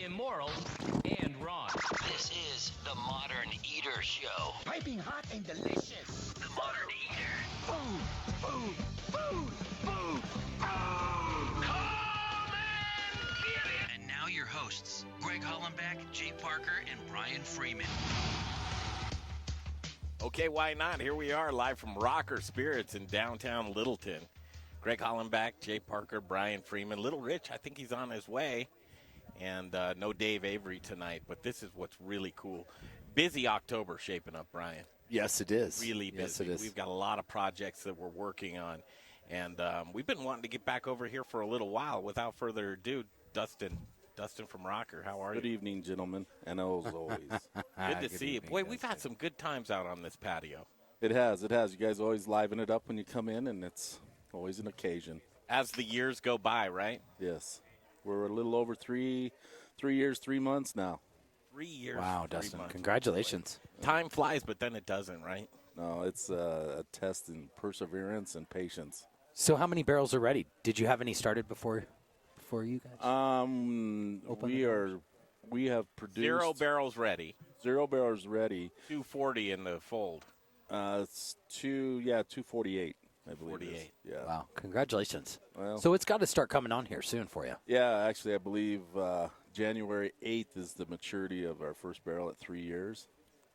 immoral, and wrong. This is the Modern Eater Show. Piping hot and delicious. The Modern Eater. Food, food, food, food, food. Come and get it! And now your hosts, Greg Hollenbeck, Jay Parker, and Brian Freeman. Okay, why not? Here we are, live from Rocker Spirits in downtown Littleton. Greg Hollenbeck, Jay Parker, Brian Freeman. Little Rich, I think he's on his way. And no Dave Avery tonight, but this is what's really cool. Busy October shaping up, Brian. Yes, it is. Really busy. Yes, it is. We've got a lot of projects that we're working on. And we've been wanting to get back over here for a little while. Without further ado, Dustin from Rocker, how are you? Good evening, gentlemen, and as always. Good to see you. Boy, we've had some good times out on this patio. It has. You guys always liven it up when you come in, and it's always an occasion. As the years go by, right? Yes. We're a little over 3 years, 3 months now. 3 years. Wow, 3 Dustin, months. congratulations. Time flies, but then it doesn't, right? No, it's a test in perseverance and patience. So how many barrels are ready? Did you have any started before you guys? We have produced 0 barrels ready. 0 barrels ready. 240 in the fold. It's 248. I believe 48. it is. Yeah. Wow, congratulations. Well, So it's got to start coming on here soon for you. yeah, actually, I believe January 8th is the maturity of our first barrel at 3 years.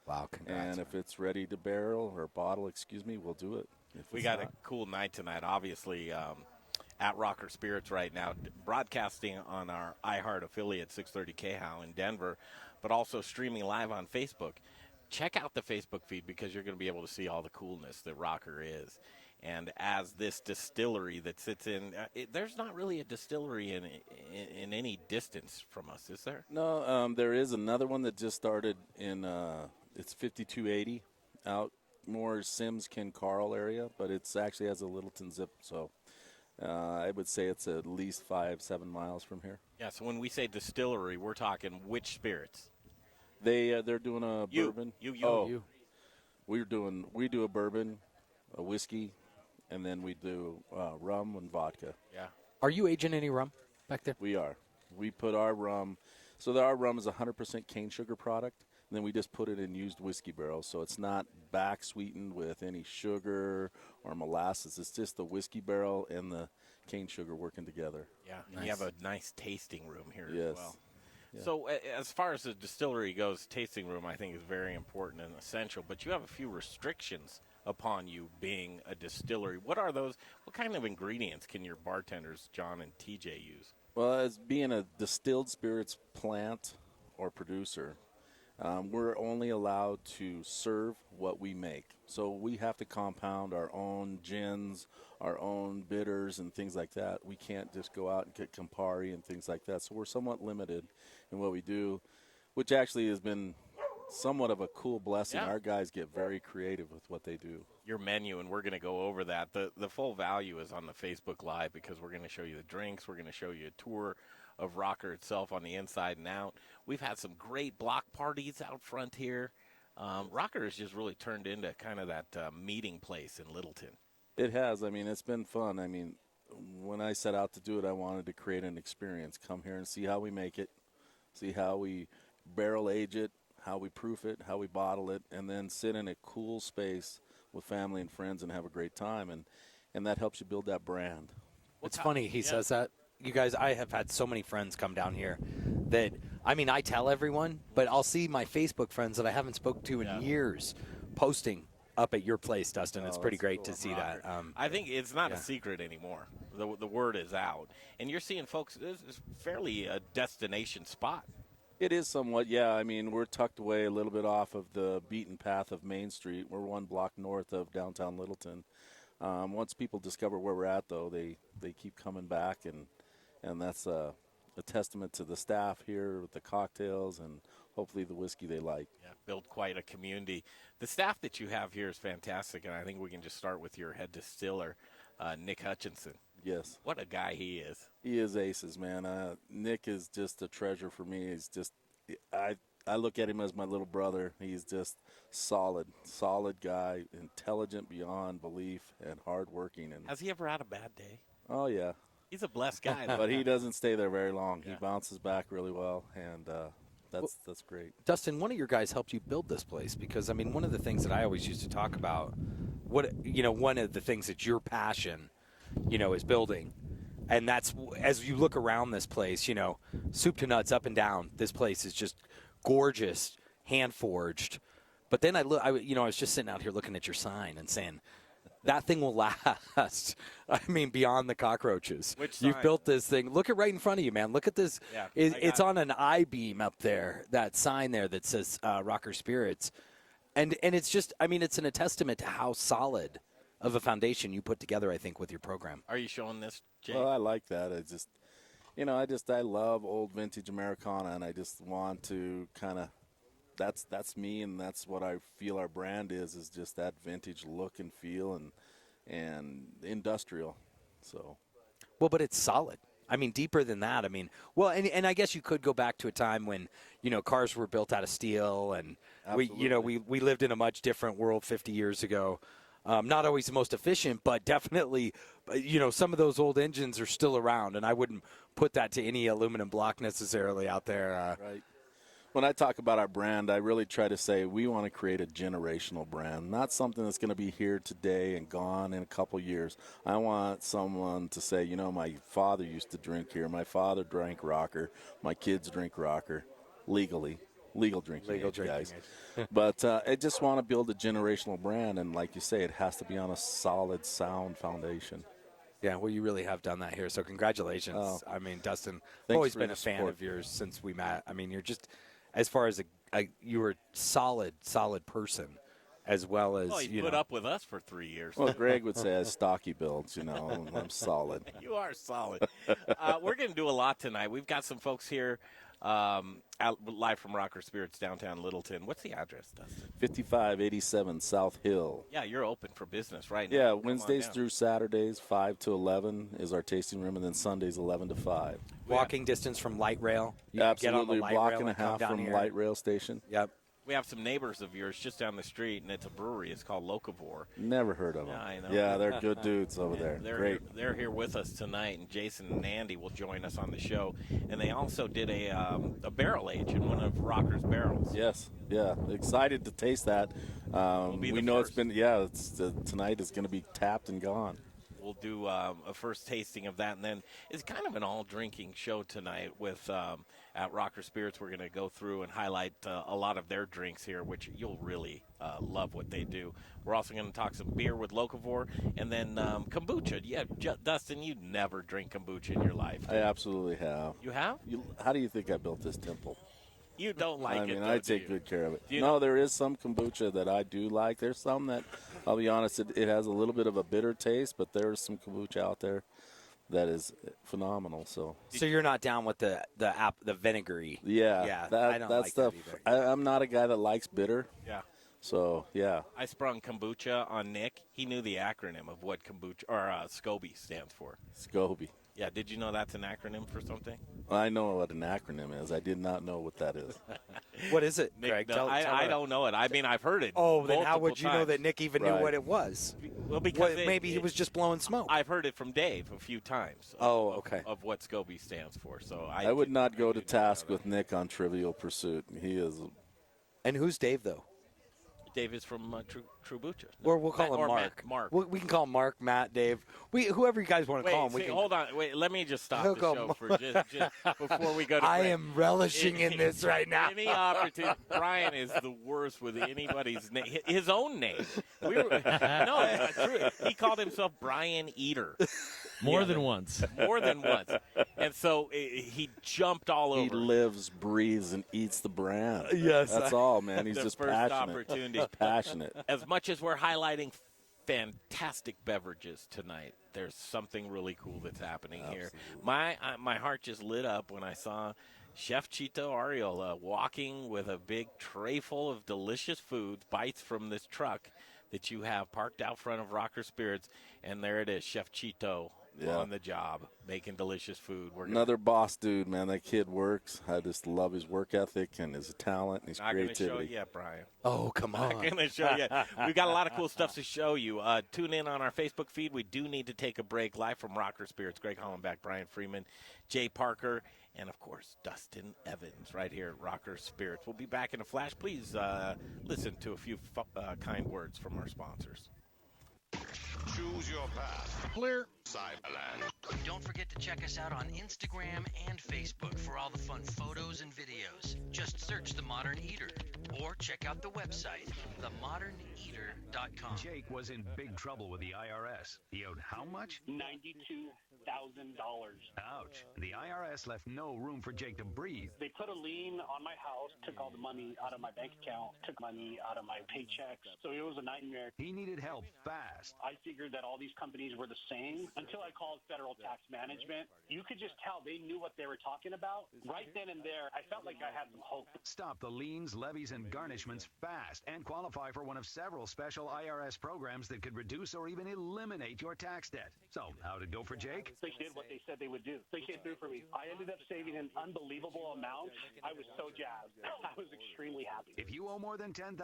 Wow, congrats. And if it's ready to barrel or bottle, we'll do it. We got a cool night tonight, obviously, at Rocker Spirits right now, broadcasting on our iHeart affiliate, 630 KHOW in Denver, but also streaming live on Facebook. Check out the Facebook feed because you're going to be able to see all the coolness that Rocker is. And as this distillery that sits in, there's not really a distillery in any distance from us, is there? No, there is another one that just started in, it's 5280 out more Sims, Ken Carl area, but it's actually has a Littleton zip, so I would say it's at least 5-7 miles from here. Yeah, so when we say distillery, we're talking which spirits? They're doing a bourbon. You. We do a bourbon, a whiskey, and then we do rum and vodka. Yeah. Are you aging any rum back there? We are. We put our rum. So our rum is 100% cane sugar product. And then we just put it in used whiskey barrels. So it's not back sweetened with any sugar or molasses. It's just the whiskey barrel and the cane sugar working together. Yeah. Nice. You have a nice tasting room here Yes. as well. Yeah. So as far as the distillery goes, tasting room I think is very important and essential. But you have a few restrictions upon you being a distillery. What are those? What kind of ingredients can your bartenders, John and TJ, use? Well, as being a distilled spirits plant or producer, we're only allowed to serve what we make. So we have to compound our own gins, our own bitters, and things like that. We can't just go out and get Campari and things like that. So we're somewhat limited in what we do, which actually has been somewhat of a cool blessing. Yeah. Our guys get very creative with what they do. Your menu, and we're going to go over that. The full value is on the Facebook Live because we're going to show you the drinks. We're going to show you a tour of Rocker itself on the inside and out. We've had some great block parties out front here. Rocker has just really turned into kind of that meeting place in Littleton. It has. I mean, it's been fun. I mean, when I set out to do it, I wanted to create an experience. Come here and see how we make it, see how we barrel age it, how we proof it, how we bottle it, and then sit in a cool space with family and friends and have a great time. And that helps you build that brand. It's funny he says that. You guys, I have had so many friends come down here that, I mean, I tell everyone, but I'll see my Facebook friends that I haven't spoken to in years posting up at your place, Dustin. It's pretty great to see that. I think it's not a secret anymore. The word is out. And you're seeing folks, this is fairly a destination spot. It is somewhat, yeah. I mean, we're tucked away a little bit off of the beaten path of Main Street. We're 1 block north of downtown Littleton. Once people discover where we're at, though, they keep coming back, and that's a testament to the staff here with the cocktails and hopefully the whiskey they like. Yeah, build quite a community. The staff that you have here is fantastic, and I think we can just start with your head distiller, Nick Hutchinson. Yes. What a guy he is. He is aces, man. Nick is just a treasure for me. He's just I look at him as my little brother. He's just solid guy, intelligent beyond belief, and hardworking. And has he ever had a bad day? Oh, yeah. He's a blessed guy. But he doesn't stay there very long. Yeah. He bounces back really well, and that's great. Dustin, one of your guys helped you build this place because, I mean, one of the things that I always used to talk about, one of the things that your passion, is building. And that's, as you look around this place, soup to nuts, up and down, this place is just gorgeous, hand-forged. But then I was just sitting out here looking at your sign and saying, that thing will last. I mean, beyond the cockroaches. Which You've sign? built this thing. Look at right in front of you, man. Look at this. Yeah, It's on an I-beam up there, that sign there that says Rocker Spirits. And it's just, I mean, it's a testament to how solid of a foundation you put together, I think, with your program. Are you showing this, Jay? Well, I like that. I just, I love old vintage Americana, and I just want to kind of, that's me, and that's what I feel our brand is just that vintage look and feel and industrial. So, well, but it's solid. I mean, deeper than that. I mean, well, and I guess you could go back to a time when, cars were built out of steel, and we lived in a much different world 50 years ago. Not always the most efficient, but definitely, some of those old engines are still around, and I wouldn't put that to any aluminum block necessarily out there. Right. When I talk about our brand, I really try to say we want to create a generational brand, not something that's going to be here today and gone in a couple years. I want someone to say, my father used to drink here. My father drank Rocker. My kids drink Rocker legally. Legal drinking age, guys. But I just want to build a generational brand, and like you say, it has to be on a solid, sound foundation. Yeah, well, you really have done that here, so congratulations. Oh. I mean, Dustin, I've Thanks always for been the a fan support. of yours since we met. I mean, you're just, as far as you were solid person, as well as, Well, he put up with us for 3 years. Well, Greg would say stocky builds, I'm solid. You are solid. We're going to do a lot tonight. We've got some folks here out live from Rocker Spirits downtown Littleton. What's the address, Dustin? 5587 South Hill. Yeah, you're open for business right now. Yeah, Come on Wednesdays down. through Saturdays, 5 to 11 is our tasting room, and then Sundays, 11 to 5. walking distance from light rail. You can get on Absolutely, the light block rail and a come half down from here. light rail station. Yep. We have some neighbors of yours just down the street, and it's a brewery. It's called Locavore. Never heard of them. Yeah, I know. Yeah, they're good dudes over there. Great. They're here with us tonight, and Jason and Andy will join us on the show. And they also did a barrel age in one of Rocker's barrels. Yes, yeah. Excited to taste that. be We the know first. tonight is going to be tapped and gone. We'll do a first tasting of that, and then it's kind of an all-drinking show tonight with at Rocker Spirits. We're going to go through and highlight a lot of their drinks here, which you'll really love what they do. We're also going to talk some beer with Locavore, and then kombucha. Yeah, Dustin, you never drink kombucha in your life. I absolutely have. You have? How do you think I built this temple? You don't like I it, mean, though, I do take you? good care of it. Do you No, know- there is some kombucha that I do like. There's some that, I'll be honest, it has a little bit of a bitter taste, but there's some kombucha out there that is phenomenal. So So you're not down with the vinegary? yeah, Yeah, that I don't that like stuff. that either. I'm not a guy that likes bitter. Yeah. So yeah, I sprung kombucha on Nick. He knew the acronym of what kombucha or SCOBY stands for. SCOBY. Yeah, did you know that's an acronym for something? I know what an acronym is. I did not know what that is. What is it, Nick, Greg? no, Tell I her. don't know it. I mean, I've heard it. Oh, then how multiple would you know times. that Nick even knew Right. what it was? Well, because Maybe he was just blowing smoke. I've heard it from Dave a few times. Oh, okay. Of what SCOBY stands for. So I would not go to did not know task that. with Nick on Trivial Pursuit. He is. And who's Dave, though? Dave is from Trubucha. Or we'll call him or Mark. Mark. We can call him Mark, Matt, Dave. Whoever you guys want to call him. Wait, hold on. Wait, let me just stop He'll the go show Mark. for just before we go to I break. am relishing in this right now. Any opportunity, Brian is the worst with anybody's name. His own name. He called himself Brian Eater More than once. more than once, and so he jumped all over. He lives, breathes, and eats the brand. Yes. That's all, man. He's The just first passionate. opportunity. He's passionate. As much as we're highlighting fantastic beverages tonight, there's something really cool that's happening here. My heart just lit up when I saw Chef Chito Arreola walking with a big tray full of delicious foods, bites from this truck that you have parked out front of Rocker Spirits, and there it is, Chef Chito on the job, making delicious food. Another boss dude, man. That kid works. I just love his work ethic and his talent and his creativity. Not going to show you yet, Brian. Oh, come on. Not going to show you. We've got a lot of cool stuff to show you. Tune in on our Facebook feed. We do need to take a break. Live from Rocker Spirits, Greg Hollenbach, Brian Freeman, Jay Parker, and, of course, Dustin Evans right here at Rocker Spirits. We'll be back in a flash. Please listen to a few kind words from our sponsors. Choose your path. Clear. Cyberland. Don't forget to check us out on Instagram and Facebook for all the fun photos and videos. Just search The Modern Eater or check out the website, themoderneater.com. Jake was in big trouble with the IRS. He owed how much? $92,000. Ouch. The IRS left no room for Jake to breathe. They put a lien on my house, took all the money out of my bank account, took money out of my paychecks. So it was a nightmare. He needed help fast. I figured that all these companies were the same until I called Federal Tax Management. You could just tell they knew what they were talking about. Right then and there, I felt like I had some hope. Stop the liens, levies, and garnishments fast and qualify for one of several special IRS programs that could reduce or even eliminate your tax debt. So, how'd it go for Jake? They did what they said they would do. They came through for me. I ended up saving an unbelievable amount. I was so jazzed. I was extremely happy. If you owe more than $10,000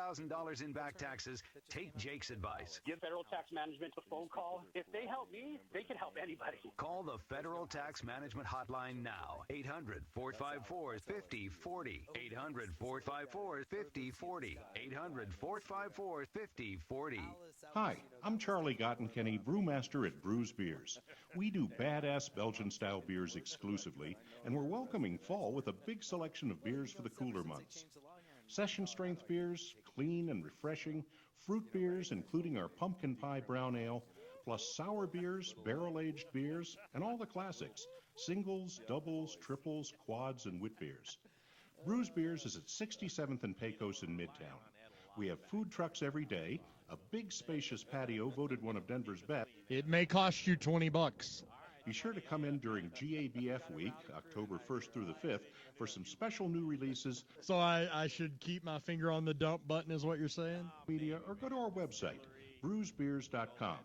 in back taxes, take Jake's advice. Give Federal Tax Management a phone call. If they help me, they can help anybody. Call the Federal Tax Management Hotline now. 800-454-5040. 800-454-5040. 800-454-5040. Hi, I'm Charlie Gottenkenny, brewmaster at Brews Beers. We do badass Belgian-style beers exclusively, and we're welcoming fall with a big selection of beers for the cooler months. Session-strength beers, clean and refreshing, fruit beers, including our pumpkin pie brown ale, plus sour beers, barrel-aged beers, and all the classics, singles, doubles, triples, quads, and wit beers. Brews Beers is at 67th and Pecos in Midtown. We have food trucks every day, a big spacious patio voted one of Denver's best. It may cost you $20. Be sure to come in during GABF week, October 1st through the 5th, for some special new releases. So I should keep my finger on the dump button is what you're saying? Media, or go to our website, brewsbeers.com.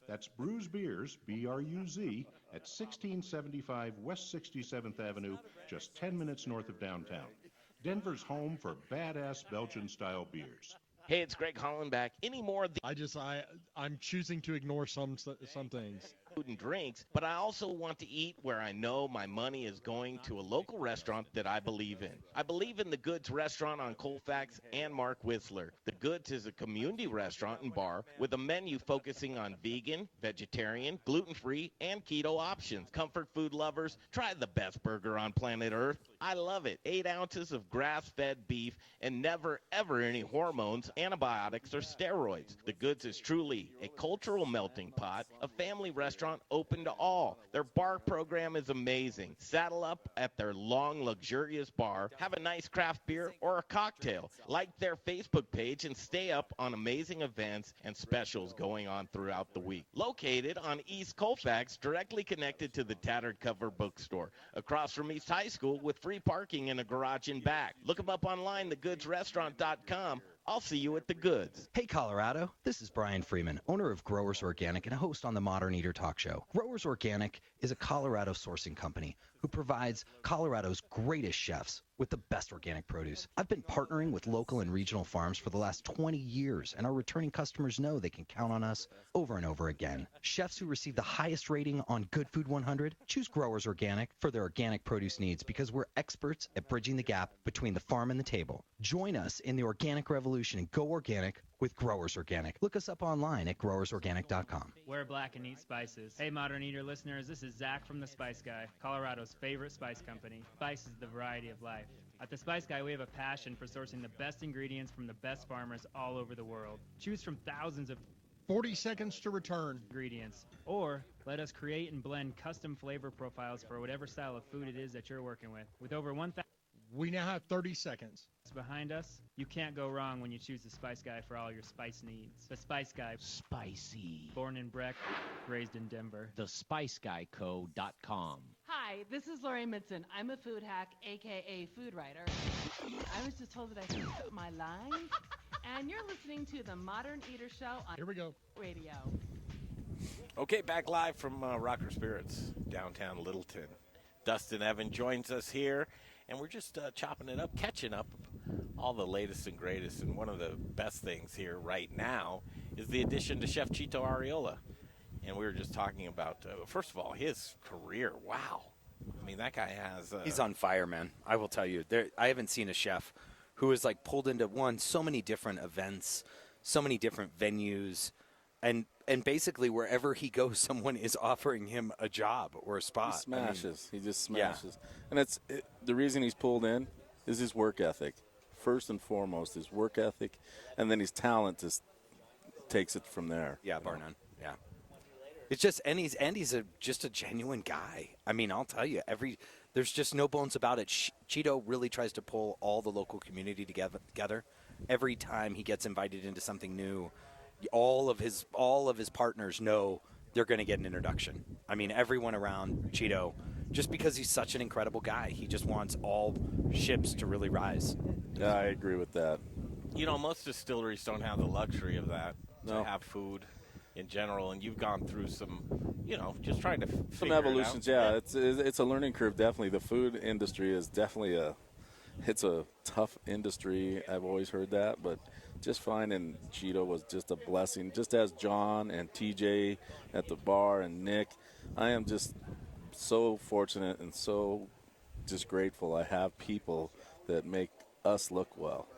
That's Brews Beers, B-R-U-Z, at 1675 West 67th Avenue, just 10 minutes north of downtown. Denver's home for badass Belgian-style beers. Hey, it's Greg Hollenbach. Any more of the I'm choosing to ignore some things. food and drinks, but I also want to eat where I know my money is going to a local restaurant that I believe in. I believe in the Goods restaurant on Colfax and Mark Whistler. The Goods is a community restaurant and bar with a menu focusing on vegan, vegetarian, gluten-free, and keto options. Comfort food lovers, try the best burger on planet Earth. I love it. 8 ounces of grass-fed beef and never, ever any hormones, antibiotics, or steroids. The Goods is truly a cultural melting pot, a family restaurant open to all. Their bar program is amazing. Saddle up at their long, luxurious bar, have a nice craft beer or a cocktail. Like their Facebook page and stay up on amazing events and specials going on throughout the week. Located on East Colfax, directly connected to the Tattered Cover Bookstore, across from East High School with free parking and a garage in back. Look them up online, thegoodsrestaurant.com. I'll see you at the Goods. Hey, Colorado. This is Brian Freeman, owner of Growers Organic and a host on the Modern Eater Talk Show. Growers Organic is a Colorado sourcing company who provides Colorado's greatest chefs with the best organic produce. I've been partnering with local and regional farms for the last 20 years, and our returning customers know they can count on us over and over again. Chefs who receive the highest rating on Good Food 100 choose Growers Organic for their organic produce needs because we're experts at bridging the gap between the farm and the table. Join us in the organic revolution and go organic with Growers Organic. Look us up online at growersorganic.com. Wear black and eat spices. Hey, Modern Eater listeners, this is Zach from The Spice Guy, Colorado's favorite spice company. Spice is the variety of life. At The Spice Guy, we have a passion for sourcing the best ingredients from the best farmers all over the world. Choose from thousands of 40 seconds to return ingredients, or let us create and blend custom flavor profiles for whatever style of food it is that you're working with. With over 1,000 We now have 30 seconds. behind us, you can't go wrong when you choose The Spice Guy for all your spice needs. The Spice Guy. Spicy. Born in Breck, raised in Denver. TheSpiceGuyCo.com. Hi, this is Lori Midson. I'm a food hack, a.k.a. food writer. I was just told that I could put my line, and you're listening to the Modern Eater Show on Here we go. Radio. Okay, back live from Rocker Spirits, downtown Littleton. Dustin Evan joins us here, and we're just chopping it up, catching up all the latest and greatest. And one of the best things here right now is the addition to Chef Chito Arreola. And we were just talking about, first of all, his career. Wow. I mean, that guy has... He's on fire, man. I will tell you. I haven't seen a chef who is, like, pulled into, so many different events, so many different venues, and basically wherever he goes, someone is offering him a job or a spot. He smashes. He just smashes. Yeah. And the reason he's pulled in is his work ethic. First and foremost, his work ethic, and then his talent just takes it from there. Yeah, bar none. Yeah. It's just, and he's just a genuine guy. I mean, I'll tell you, there's just no bones about it. Chito really tries to pull all the local community together. Every time he gets invited into something new, all of his partners know they're going to get an introduction. I mean, everyone around Chito, just because he's such an incredible guy, he just wants all ships to really rise. Yeah, I agree with that. You know, most distilleries don't have the luxury of that, no. to have food in general, and you've gone through some, just trying to some evolutions. Yeah, it's a learning curve, definitely. The food industry is definitely it's a tough industry. I've always heard that, but just finding Chito was just a blessing. Just as John and TJ at the bar and Nick, I am just so fortunate and so just grateful I have people that make us look well.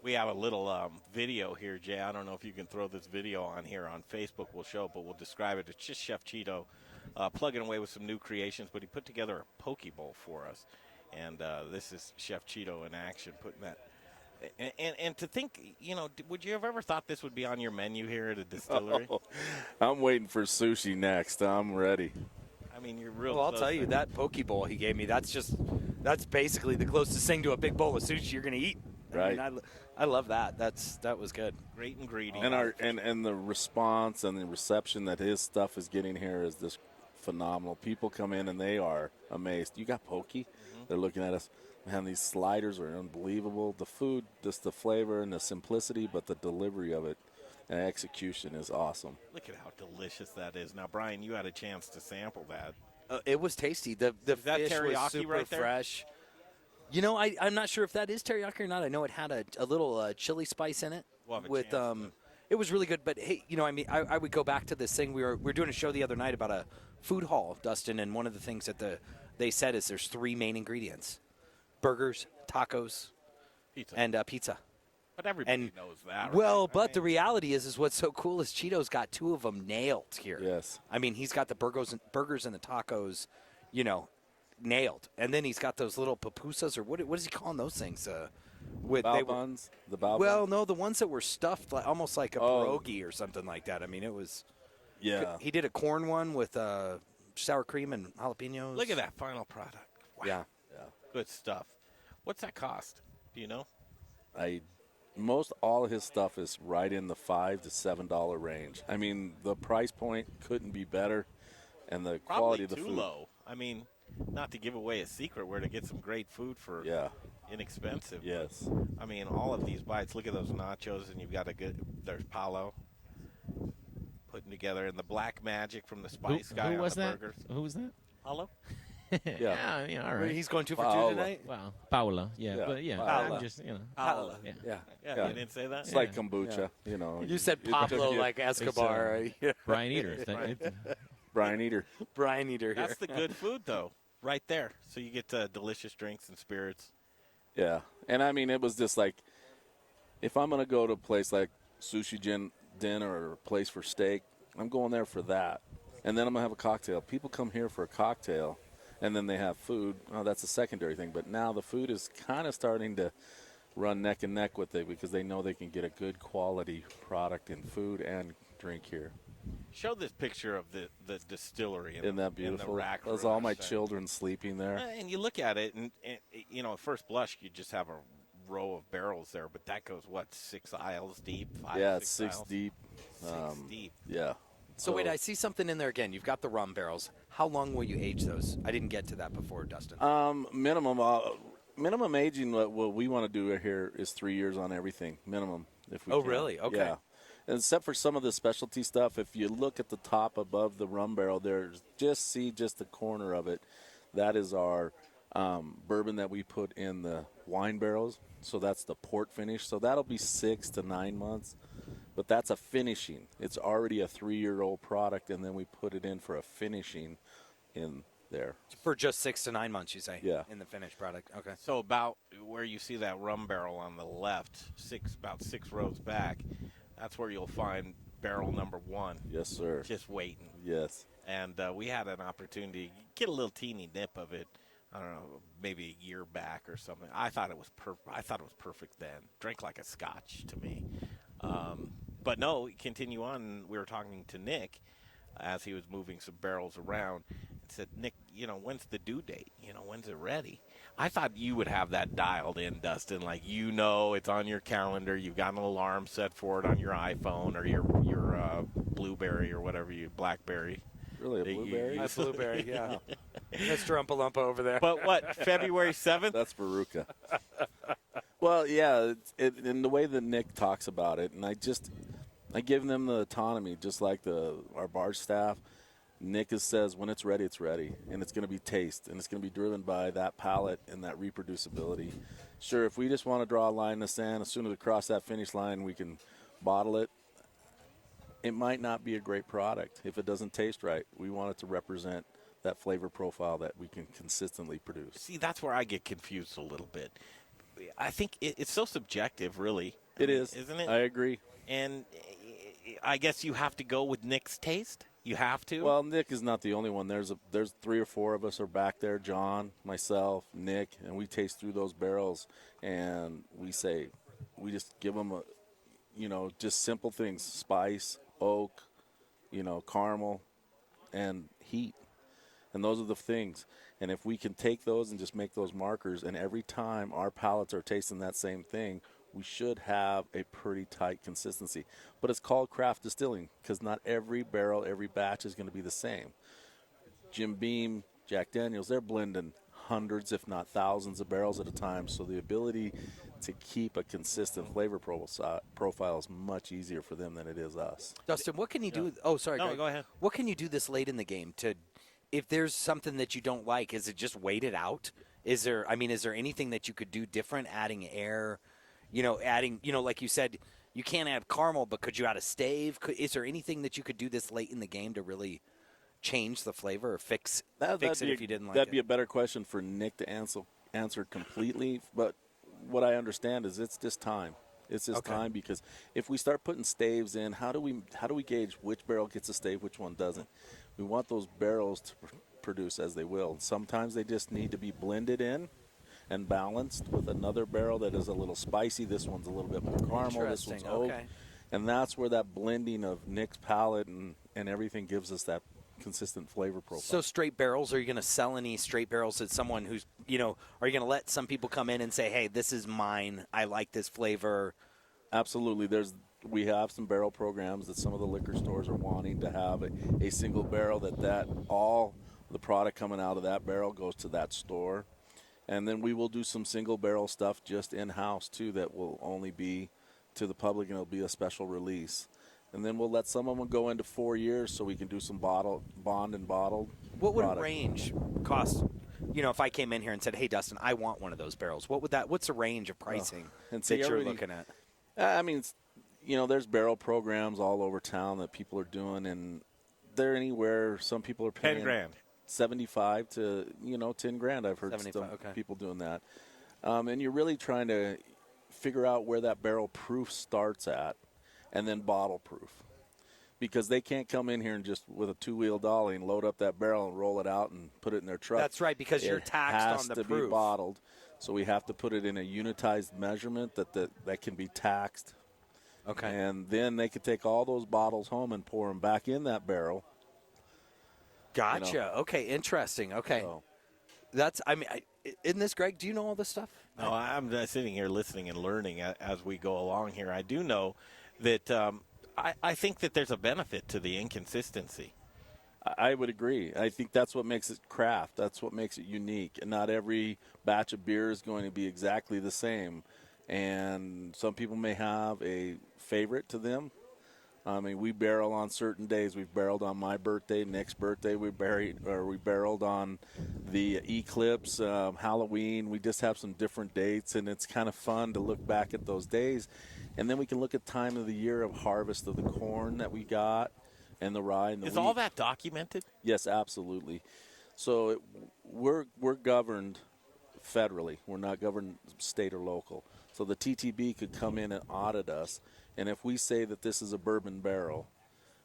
We have a little video here, Jay. I don't know if you can throw this video on here on Facebook. We'll show it, but we'll describe it. It's just Chef Chito plugging away with some new creations, but he put together a poke bowl for us. And this is Chef Chito in action, putting that. And to think, would you have ever thought this would be on your menu here at a distillery? Oh, I'm waiting for sushi next. I'm ready. I mean, you're real. Well, I'll tell you, that poke bowl he gave me, that's basically the closest thing to a big bowl of sushi you're going to eat. Right. I mean, I love that. That was good. Great ingredient. And the response and the reception that his stuff is getting here is just phenomenal. People come in and they are amazed. You got poke? Mm-hmm. They're looking at us. Man, these sliders are unbelievable. The food, just the flavor and the simplicity, but the delivery of it and execution is awesome. Look at how delicious that is. Now, Brian, you had a chance to sample that. It was tasty. The fish was super right there? fresh. I'm not sure if that is teriyaki or not. I know it had a little chili spice in it. With it was really good. But hey, I would go back to this thing. We were doing a show the other night about a food hall, Dustin, and one of the things that they said is there's 3 main ingredients: burgers, tacos, pizza, and pizza. But everybody knows that. Well, but the reality is what's so cool is Chito's got 2 of them nailed here. Yes. I mean, he's got the burgers and the tacos, nailed. And then he's got those little pupusas, or what is he calling those things? Bao buns? The bao Well, buns? no, the ones that were stuffed almost like a pierogi or something like that. I mean, it was... Yeah. He did a corn one with sour cream and jalapenos. Look at that final product. Wow. Yeah. Good stuff. What's that cost? Do you know? Most all of his stuff is right in the $5 to $7 range. I mean, the price point couldn't be better, and the quality of the food. Probably too low. I mean, not to give away a secret where to get some great food for inexpensive. Yes. I mean, all of these bites. Look at those nachos, and you've got there's Paulo putting together, and the black magic from the Spice Guy who was on the that? burgers. Who was that? Paulo? Yeah, all right. He's going 2 for 2 tonight? Wow. Paula, Paula. I'm just, Paula. Yeah. You didn't say that? It's like kombucha, You said Pablo like Escobar. Brian Eater. Brian Eater. Brian Eater here. That's the good food, though, right there. So you get delicious drinks and spirits. Yeah. And, I mean, it was just like, if I'm going to go to a place like Sushi Dinner or a place for steak, I'm going there for that. And then I'm going to have a cocktail. People come here for a cocktail, and then they have food. Oh, that's a secondary thing. But now the food is kind of starting to run neck and neck with it because they know they can get a good quality product in food and drink here. Show this picture of the distillery. Isn't that beautiful? Those all my children sleeping there. And you look at it, and at first blush, you just have a row of barrels there. But that goes, 6 aisles deep? 5, yeah, 6 6 aisles? deep. 6 deep. Yeah. So wait, I see something in there again. You've got the rum barrels. How long will you age those? I didn't get to that before, Dustin. Minimum aging. What we want to do here is 3 years on everything minimum. If we can. Really? Okay. Yeah. except for some of the specialty stuff, if you look at the top above the rum barrel, just the corner of it. That is our bourbon that we put in the wine barrels. So that's the port finish. So that'll be 6 to 9 months. But that's a finishing. It's already a 3-year-old product, and then we put it in for a finishing in there. For just 6 to 9 months, you say? Yeah. In the finished product. Okay. So about where you see that rum barrel on the left, about 6 rows back, that's where you'll find barrel number 1. Yes, sir. Just waiting. Yes. And we had an opportunity to get a little teeny nip of it. I don't know, maybe a year back or something. I thought it was perfect then. Drank like a scotch to me. But no, continue on. We were talking to Nick as he was moving some barrels around. And said, Nick, when's the due date? When's it ready? I thought you would have that dialed in, Dustin. Like, it's on your calendar. You've got an alarm set for it on your iPhone or your Blueberry or whatever BlackBerry. Really, a Blueberry? A Blueberry, yeah. Mr. Umpalumpa over there. But what, February 7th? That's Baruca. Well, yeah, in the way that Nick talks about it, and I give them the autonomy, just like our bar staff. Nick says when it's ready, and it's going to be taste, and it's going to be driven by that palate and that reproducibility. Sure, if we just want to draw a line in the sand, as soon as we cross that finish line, we can bottle it. It might not be a great product if it doesn't taste right. We want it to represent that flavor profile that we can consistently produce. See, that's where I get confused a little bit. I think it's so subjective, really. It is, isn't it? I agree. And I guess you have to go with Nick's taste. You have to. Well, Nick is not the only one. There's 3 or 4 of us are back there. John, myself, Nick, and we taste through those barrels, and we just give them just simple things: spice, oak, caramel, and heat. And those are the things. And if we can take those and just make those markers, and every time our palates are tasting that same thing, we should have a pretty tight consistency. But it's called craft distilling because not every barrel, every batch is going to be the same. Jim Beam, Jack Daniels, they're blending hundreds, if not thousands of barrels at a time. So the ability to keep a consistent flavor profile is much easier for them than it is us. Dustin, what can you do? Oh, sorry. No, Greg. go ahead. What can you do this late in the game if there's something that you don't like, is it just wait it out? Is there anything that you could do different, adding air, like you said, you can't add caramel, but could you add a stave? Is there anything that you could do this late in the game to really change the flavor or fix it if you didn't like it? That'd be a better question for Nick to answer completely. But what I understand is it's just time. It's just time, because if we start putting staves in, how do we gauge which barrel gets a stave, which one doesn't? We want those barrels to produce as they will. Sometimes they just need to be blended in and balanced with another barrel that is a little spicy. This one's a little bit more caramel. This one's oak. Okay. And that's where that blending of Nick's palate and everything gives us that consistent flavor profile. So straight barrels, are you going to sell any straight barrels to someone who's, are you going to let some people come in and say, hey, this is mine, I like this flavor? Absolutely. We have some barrel programs that some of the liquor stores are wanting to have a single barrel that all the product coming out of that barrel goes to that store. And then we will do some single barrel stuff just in-house too that will only be to the public, and it'll be a special release. And then we'll let some of them go into 4 years so we can do some bond and bottled. What would a range cost? If I came in here and said, hey, Dustin, I want one of those barrels, what's the range of pricing that you're looking at? There's barrel programs all over town that people are doing, and they're anywhere. Some people are paying $10,000. 75 to $10,000. I've heard some people doing that. And you're really trying to figure out where that barrel proof starts at, and then bottle proof, because they can't come in here and just with a 2-wheel dolly and load up that barrel and roll it out and put it in their truck. That's right, because you're taxed on the proof. It has to be bottled, so we have to put it in a unitized measurement that can be taxed. Okay. And then they could take all those bottles home and pour them back in that barrel. Gotcha. Okay, interesting. Okay. So. Isn't this, Greg, do you know all this stuff? No, I'm sitting here listening and learning as we go along here. I do know that I think that there's a benefit to the inconsistency. I would agree. I think that's what makes it craft. That's what makes it unique. And not every batch of beer is going to be exactly the same. And some people may have a favorite to them. I mean, we barrel on certain days. We've barreled on my birthday, Nick's birthday. We barreled on the eclipse, Halloween. We just have some different dates, and it's kind of fun to look back at those days. And then we can look at time of the year of harvest of the corn that we got and the rye and the Is wheat. all that documented? Yes, absolutely. So we're governed federally. We're not governed state or local. So the TTB could come in and audit us. And if we say that this is a bourbon barrel,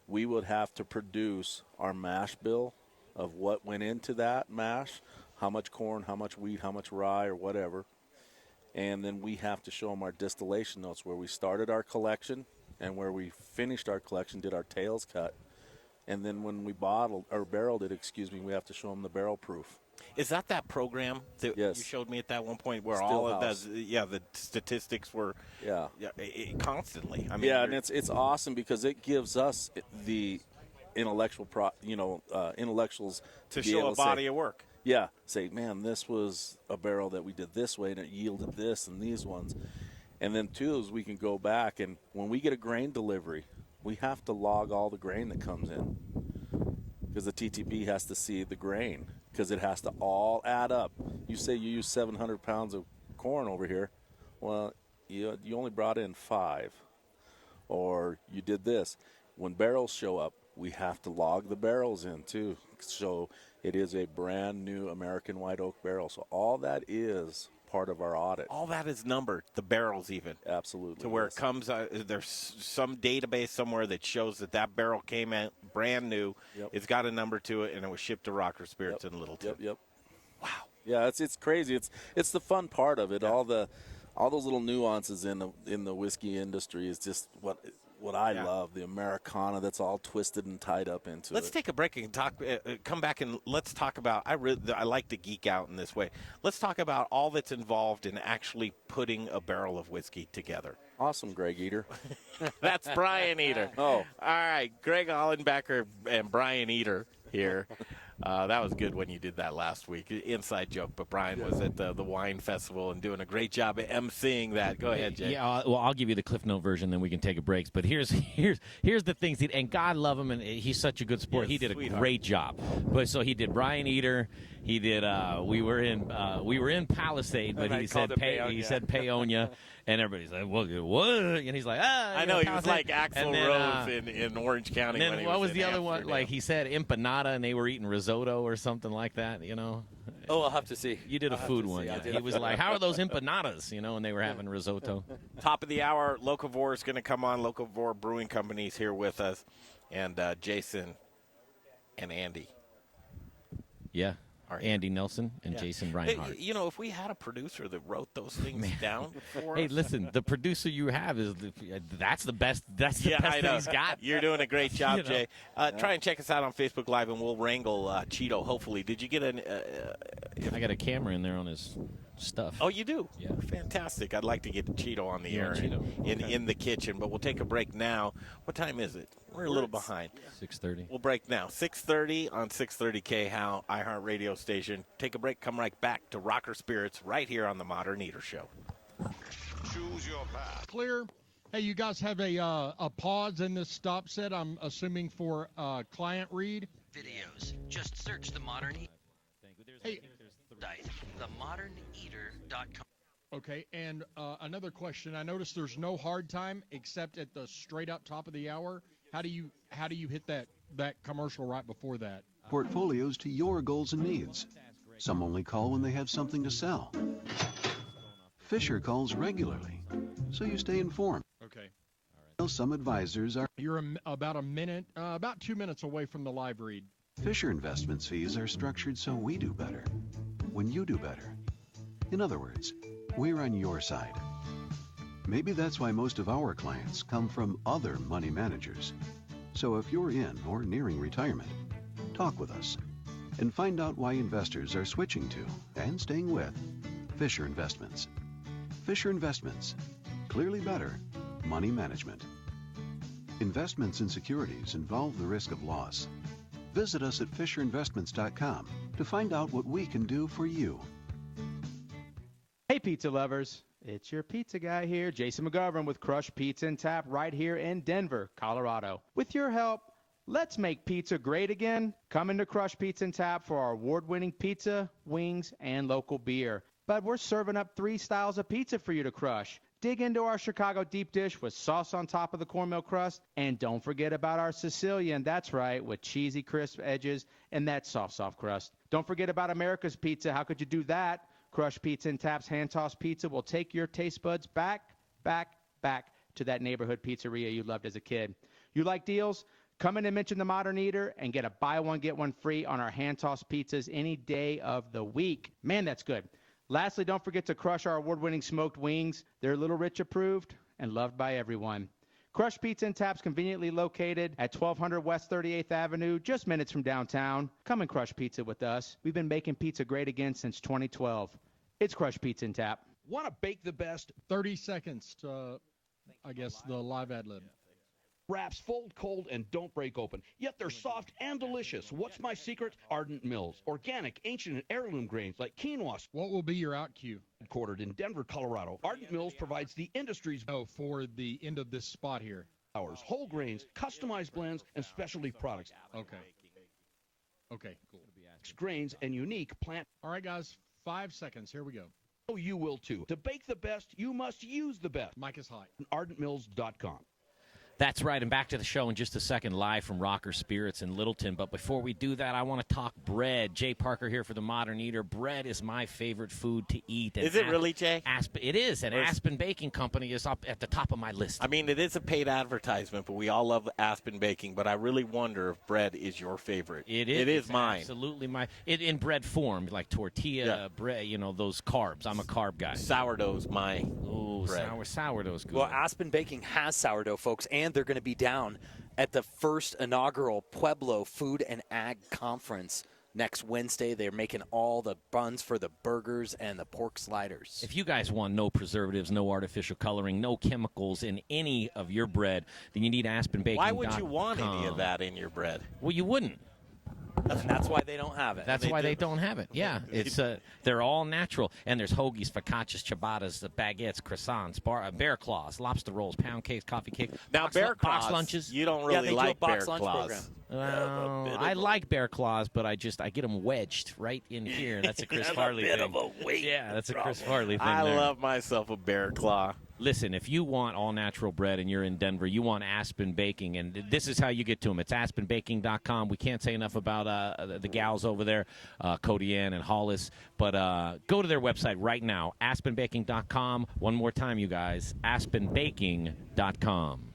we would have to produce our mash bill of what went into that mash, how much corn, how much wheat, how much rye, or whatever. And then we have to show them our distillation notes where we started our collection and where we finished our collection, did our tails cut. And then when we barreled it, we have to show them the barrel proof. Is that program that you showed me at that one point where all of that, the statistics were constantly? I mean, and it's awesome because it gives us the intellectuals to show a body of work. Yeah, say, man, this was a barrel that we did this way and it yielded this and these ones. And then two is we can go back and when we get a grain delivery, we have to log all the grain that comes in because the TTB has to see the grain because it has to all add up. You say you use 700 pounds of corn over here. Well, you only brought in 5. Or you did this. When barrels show up, we have to log the barrels in too. So it is a brand new American white oak barrel. So all that is part of our audit. All that is numbered, the barrels even. Absolutely. To where it comes, there's some database somewhere that shows that barrel came in brand new. Yep. It's got a number to it, and it was shipped to Rocker Spirits in Littleton. Yep. Wow. Yeah, it's crazy. It's the fun part of it. Yeah. All those little nuances in the whiskey industry is just what I love, the Americana that's all twisted and tied up into Let's take a break and come back and let's talk about, I like to geek out in this way. Let's talk about all that's involved in actually putting a barrel of whiskey together. Awesome, Greg Eater. That's Brian Eater. Oh. All right, Greg Hollenbecker and Brian Eater here. That was good when you did that last week. Inside joke, but Brian was at the wine festival and doing a great job at emceeing that. Go ahead, Jay. Yeah, well, I'll give you the Cliff Note version, then we can take a break. But here's the things, and God love him, and he's such a good sport. Yes, he did a sweetheart. great job. But so he did Brian Eater. He did. We were in Palisade, but he said Paonia, and everybody's like, what? And he's like, I know he Palisade. was like Axl Rose in Orange County. And when then he what was in the other Amsterdam. one? Like he said empanada, and they were eating risotto or something like that. You know. Oh, I'll have to see. You did a food one. Yeah. He was like, how are those empanadas? You know, and they were having risotto. Top of the hour, Locavore is going to come on. Locavore Brewing Company is here with us, and Jason and Andy. Yeah. Andy Nelson and Jason Reinhardt. Hey, you know, if we had a producer that wrote those things down for us. Hey, listen, the producer you have that's the best. That's the best that he's got. You're doing a great job, Jay. Try and check us out on Facebook Live, and we'll wrangle Chito. Hopefully, did you get an? I got a camera in there on his stuff. Oh, you do? Yeah. Fantastic. I'd like to get Chito on the air Cheeto. in the kitchen, but we'll take a break now. What time is it? We're a little behind. 6:30. We'll break now. 6:30 on 630 KHOW, iHeart Radio station. Take a break. Come right back to Rocker Spirits right here on the Modern Eater Show. Choose your path. Clear. Hey, you guys have a pause in this stop set, I'm assuming, for client read? Videos. Just search The Modern Eater. Hey. TheModernEater.com. Okay, and another question. I noticed there's no hard time except at the straight up top of the hour. How do you hit that commercial right before that? Portfolios to your goals and needs. Some only call when they have something to sell. Fisher calls regularly, so you stay informed. Okay. Some advisors are... You're about 2 minutes away from the live read. Fisher Investments fees are structured so we do better when you do better. In other words, we're on your side. Maybe that's why most of our clients come from other money managers. So if you're in or nearing retirement, talk with us and find out why investors are switching to and staying with Fisher Investments. Fisher Investments, clearly better money management. Investments in securities involve the risk of loss. Visit us at FisherInvestments.com to find out what we can do for you. Hey, pizza lovers. It's your pizza guy here, Jason McGovern with Crush Pizza and Tap right here in Denver, Colorado. With your help, let's make pizza great again. Come into Crush Pizza and Tap for our award-winning pizza, wings, and local beer. But we're serving up 3 styles of pizza for you to crush. Dig into our Chicago deep dish with sauce on top of the cornmeal crust. And don't forget about our Sicilian, that's right, with cheesy crisp edges and that soft crust. Don't forget about America's Pizza. How could you do that? Crush Pizza and Tap's hand-tossed pizza will take your taste buds back to that neighborhood pizzeria you loved as a kid. You like deals? Come in and mention the Modern Eater and get a buy one, get one free on our hand-tossed pizzas any day of the week. Man, that's good. Lastly, don't forget to crush our award-winning smoked wings. They're Little Rich approved and loved by everyone. Crush Pizza and Tap's conveniently located at 1200 West 38th Avenue, just minutes from downtown. Come and crush pizza with us. We've been making pizza great again since 2012. It's Crush Pizza and Tap. Want to bake the best? 30 seconds to, I guess, the live ad lib. Wraps fold cold and don't break open, yet they're soft and delicious. What's my secret? Ardent Mills. Organic, ancient, and heirloom grains like quinoa. What will be your out cue? Headquartered in Denver, Colorado, Ardent Mills provides the industry's... for the end of this spot here. Whole grains, customized blends, and specialty products. Okay, cool. Grains and unique plant... All right, guys, 5 seconds. Here we go. Oh, you will too. To bake the best, you must use the best. Mike is hot. ArdentMills.com. That's right, and back to the show in just a second, live from Rocker Spirits in Littleton. But before we do that, I want to talk bread. Jay Parker here for the Modern Eater. Bread is my favorite food to eat. Is it really, Jay? It is, and Aspen Baking Company is up at the top of my list. I mean, it is a paid advertisement, but we all love Aspen Baking. But I really wonder if bread is your favorite. It is. It is mine. Absolutely mine. In bread form, like tortilla, bread, those carbs. I'm a carb guy. Sourdough's my bread. Sourdough's good. Well, Aspen Baking has sourdough, folks, and they're going to be down at the first inaugural Pueblo Food and Ag Conference next Wednesday. They're making all the buns for the burgers and the pork sliders. If you guys want no preservatives, no artificial coloring, no chemicals in any of your bread, then you need AspenBaking.com. Why would you want any of that in your bread? Well, you wouldn't. That's why they don't have it. That's why they don't have it. Yeah, it's they're all natural. And there's hoagies, focaccias, ciabattas, baguettes, croissants, bear claws, lobster rolls, pound cakes, coffee cake. Now, box lunches. You don't really like bear lunch claws. Program. Well, I like bear claws, but I get them wedged right in here. That's a Chris Farley thing. Of a weight yeah, that's a Chris Farley thing. I there. love myself a bear claw. Listen, if you want all-natural bread and you're in Denver, you want Aspen Baking, and this is how you get to them. It's aspenbaking.com. We can't say enough about the gals over there, Cody Ann and Hollis, but go to their website right now, aspenbaking.com. One more time, you guys, aspenbaking.com.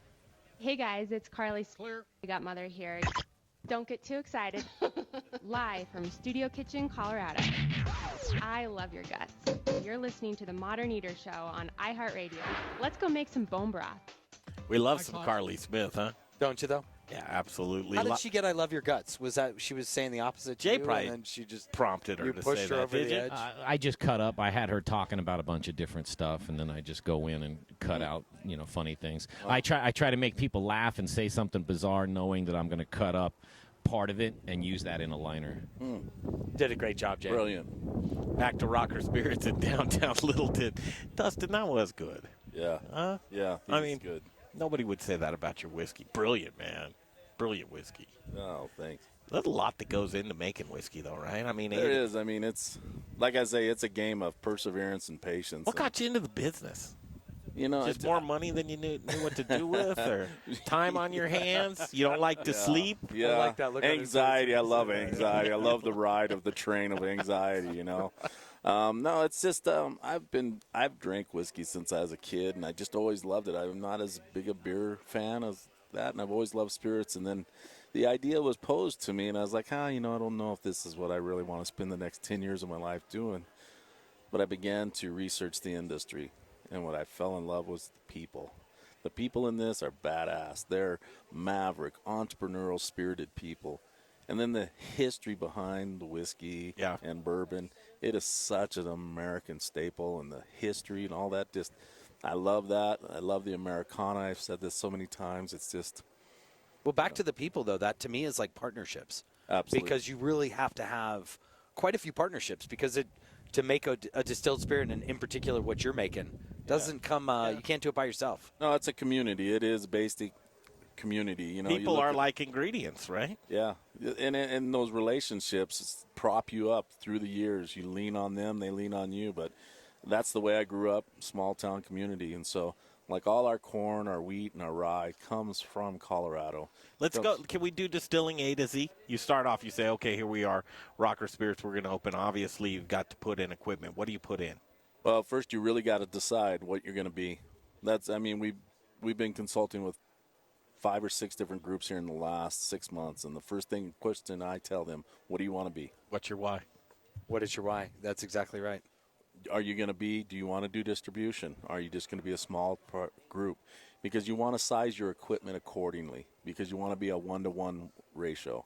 Hey, guys, it's Carly. Clear. We got Mother here. Don't get too excited. Live from Studio Kitchen, Colorado. I love your guts. You're listening to the Modern Eater Show on iHeartRadio. Let's go make some bone broth. We love some Carly Smith, huh? Don't you, though? Yeah, absolutely. How did she get I love your guts? Was that she was saying the opposite to Jay you, probably and then she just prompted her you to pushed say her that, over did the you? edge? I just cut up. I had her talking about a bunch of different stuff, and then I just go in and cut out, funny things. I try to make people laugh and say something bizarre, knowing that I'm going to cut up part of it and use that in a liner. Did a great job, Jay. Brilliant. Back to Rocker Spirits in downtown Littleton. Dustin, that was good. Yeah. Huh? Yeah. I mean, good. Nobody would say that about your whiskey. Brilliant, man. Brilliant whiskey. Oh, thanks. There's a lot that goes into making whiskey, though, right? I mean, there is. I mean, it's, like I say, it's a game of perseverance and patience. What got you into the business? Just more money than you knew what to do with, or time on your hands? You don't like to sleep? Yeah, I like that. Look anxiety. I love anxiety. I love the ride of the train of anxiety. No, it's just I've drank whiskey since I was a kid, and I just always loved it. I'm not as big a beer fan as that, and I've always loved spirits. And then the idea was posed to me, and I was like, I don't know if this is what I really want to spend the next 10 years of my life doing. But I began to research the industry. And what I fell in love was the people. The people in this are badass. They're maverick, entrepreneurial, spirited people. And then the history behind the whiskey and bourbon. It is such an American staple, and the history and all that. I love that. I love the Americana. I've said this so many times. It's just... Well, back to the people, though. That, to me, is like partnerships. Absolutely. Because you really have to have quite a few partnerships, because to make a distilled spirit, and in particular what you're making, Doesn't come. You can't do it by yourself. No, it's a community. It is basic community. You know, people are like ingredients, right? Yeah, and those relationships prop you up through the years. You lean on them, they lean on you. But that's the way I grew up, small town community, and so like all our corn, our wheat, and our rye comes from Colorado. Let's go. Can we do distilling A to Z? You start off, you say, okay, here we are, Rocker Spirits, we're going to open. Obviously, you've got to put in equipment. What do you put in? Well, first you really got to decide what you're going to be. We've been consulting with 5 or 6 different groups here in the last 6 months, and the first question I tell them, what do you want to be? What's your why? What is your why? That's exactly right. Are you going to be, do you want to do distribution? Are you just going to be a small group? Because you want to size your equipment accordingly, because you want to be a 1-to-1 ratio.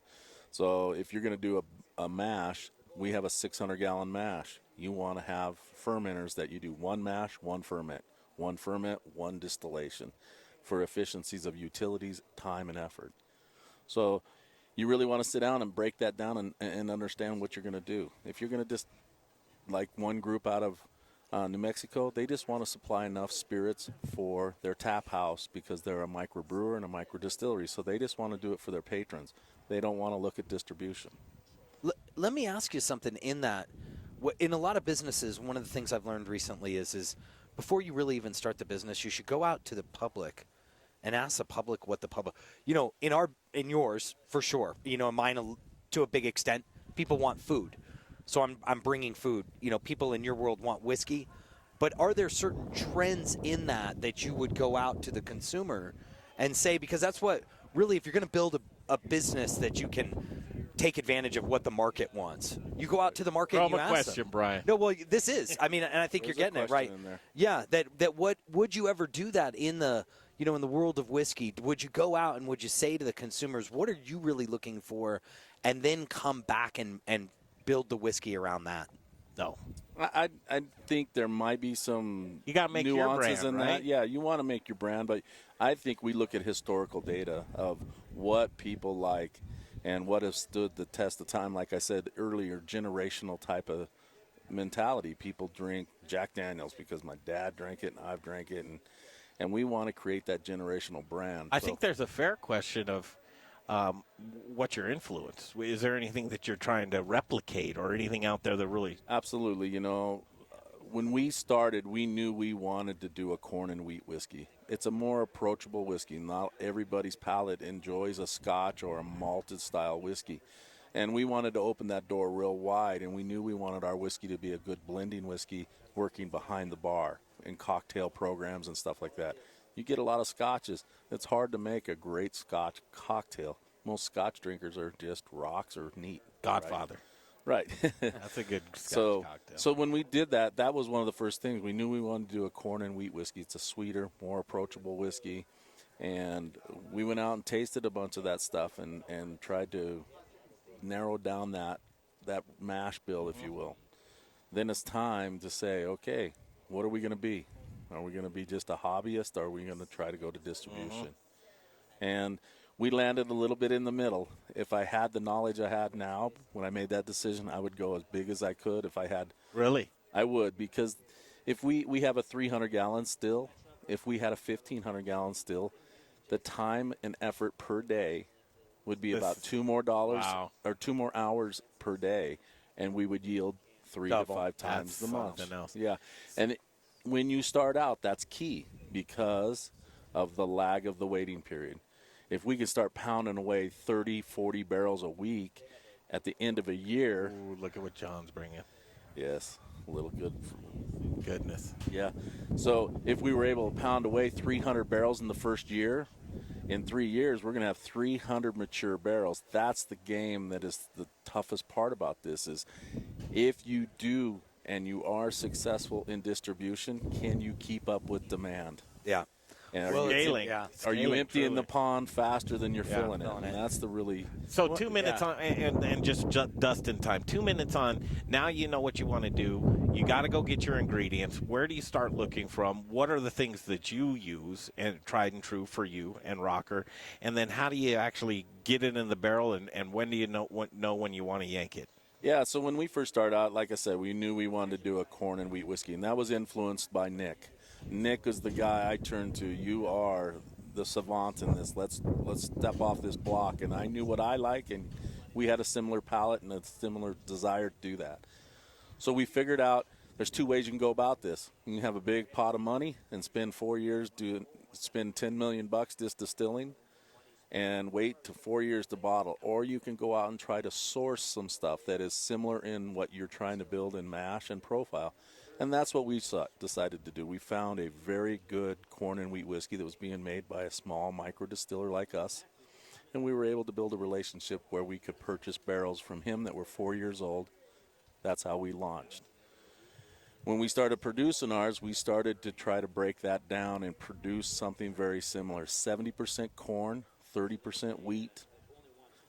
So if you're going to do a mash, we have a 600-gallon mash. You want to have fermenters that you do 1 mash, 1 ferment, 1 distillation for efficiencies of utilities, time, and effort. So you really want to sit down and break that down and understand what you're going to do. If you're going to just, like one group out of New Mexico, they just want to supply enough spirits for their tap house because they're a microbrewer and a microdistillery. So they just want to do it for their patrons. They don't want to look at distribution. Let me ask you something in that. In a lot of businesses, one of the things I've learned recently is before you really even start the business, you should go out to the public and ask the public what the public, in yours, for sure, mine to a big extent, people want food. So I'm bringing food. People in your world want whiskey. But are there certain trends in that you would go out to the consumer and say, because that's what, really, if you're going to build a business that you can take advantage of what the market wants. You go out to the market and you ask question, them. Brian. No, well, this is. And I think you're getting it right. Yeah, that what would you ever do that in the in the world of whiskey? Would you go out and would you say to the consumers, what are you really looking for, and then come back and build the whiskey around that? No. I think there might be some you gotta make nuances your brand, in right? that. Yeah, you want to make your brand, but I think we look at historical data of what people like and what has stood the test of time. Like I said earlier, generational type of mentality. People drink Jack Daniels because my dad drank it and I've drank it, and we want to create that generational brand. I think there's a fair question of what's your influence? Is there anything that you're trying to replicate or anything out there that really... Absolutely. When we started, we knew we wanted to do a corn and wheat whiskey. It's a more approachable whiskey. Not everybody's palate enjoys a Scotch or a malted style whiskey. And we wanted to open that door real wide, and we knew we wanted our whiskey to be a good blending whiskey working behind the bar in cocktail programs and stuff like that. You get a lot of Scotches. It's hard to make a great Scotch cocktail. Most Scotch drinkers are just rocks or neat. Godfather. Right. That's a good Scotch cocktail. So when we did that, that was one of the first things. We knew we wanted to do a corn and wheat whiskey. It's a sweeter, more approachable whiskey. And we went out and tasted a bunch of that stuff and tried to narrow down that mash bill, if you will. Then it's time to say, okay, what are we going to be? Are we going to be just a hobbyist, or are we going to try to go to distribution? And we landed a little bit in the middle. If I had the knowledge I had now, when I made that decision, I would go as big as I could. If I had, really, I would, because if we have a 300-gallon still, if we had a 1,500-gallon still, the time and effort per day would be about $2 more or 2 more hours per day, and we would yield 3 to 5 times the month. Yeah, and when you start out, that's key because of the lag of the waiting period. If we could start pounding away 30, 40 barrels a week at the end of a year. Ooh, look at what John's bringing. Yes, a little good. Goodness. Yeah. So if we were able to pound away 300 barrels in the first year, in 3 years, we're going to have 300 mature barrels. That's the game that is the toughest part about this is if you do and you are successful in distribution, can you keep up with demand? Yeah. And scaling. Are you emptying the pond faster than you're filling it? And that's the really... So 2 minutes on, and just dust in time. 2 minutes on, now you know what you want to do. You got to go get your ingredients. Where do you start looking from? What are the things that you use and tried and true for you and Rocker? And then how do you actually get it in the barrel, and when do you know when you want to yank it? Yeah, so when we first started out, like I said, we knew we wanted to do a corn and wheat whiskey, and that was influenced by Nick. Nick is the guy I turned to. You are the savant in this. Let's step off this block. And I knew what I like, and we had a similar palate and a similar desire to do that. So we figured out there's two ways you can go about this. You can have a big pot of money and spend 4 years spend $10 million just distilling and wait to 4 years to bottle. Or you can go out and try to source some stuff that is similar in what you're trying to build in mash and profile. And that's what we decided to do. We found a very good corn and wheat whiskey that was being made by a small micro distiller like us. And we were able to build a relationship where we could purchase barrels from him that were 4 years old. That's how we launched. When we started producing ours, we started to try to break that down and produce something very similar. 70% corn, 30% wheat,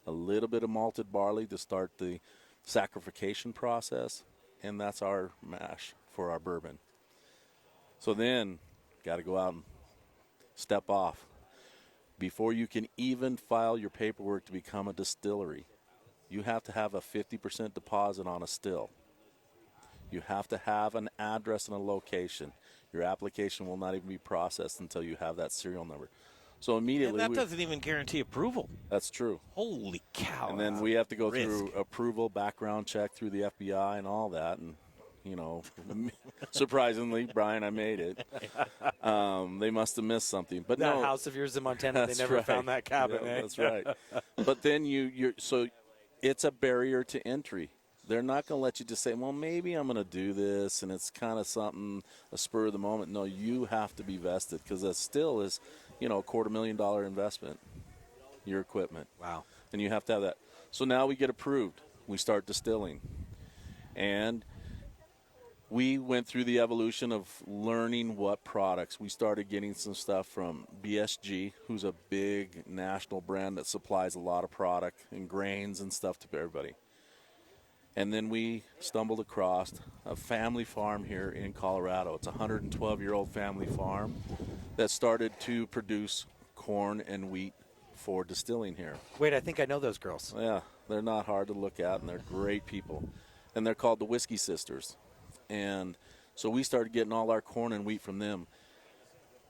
a little bit of malted barley to start the saccharification process, and that's our mash for our bourbon. So then, got to go out and step off. Before you can even file your paperwork to become a distillery, you have to have a 50% deposit on a still. You have to have an address and a location. Your application will not even be processed until you have that serial number. So immediately, and that doesn't even guarantee approval. That's true. Holy cow! And then we have to go through approval, background check through the FBI, and all that. And surprisingly, Brian, I made it. They must have missed something. But that no, house of yours in Montana, they never right. found that cabin. Yeah, eh? That's right. But then so it's a barrier to entry. They're not going to let you just say, well, maybe I'm going to do this, and it's kind of something, a spur of the moment. No, you have to be vested, because that still is, a $250,000 investment, your equipment. Wow. And you have to have that. So now we get approved. We start distilling. And we went through the evolution of learning what products. We started getting some stuff from BSG, who's a big national brand that supplies a lot of product and grains and stuff to everybody. And then we stumbled across a family farm here in Colorado. It's a 112-year-old family farm that started to produce corn and wheat for distilling here. Wait, I think I know those girls. Yeah, they're not hard to look at, and they're great people. And they're called the Whiskey Sisters. And so we started getting all our corn and wheat from them.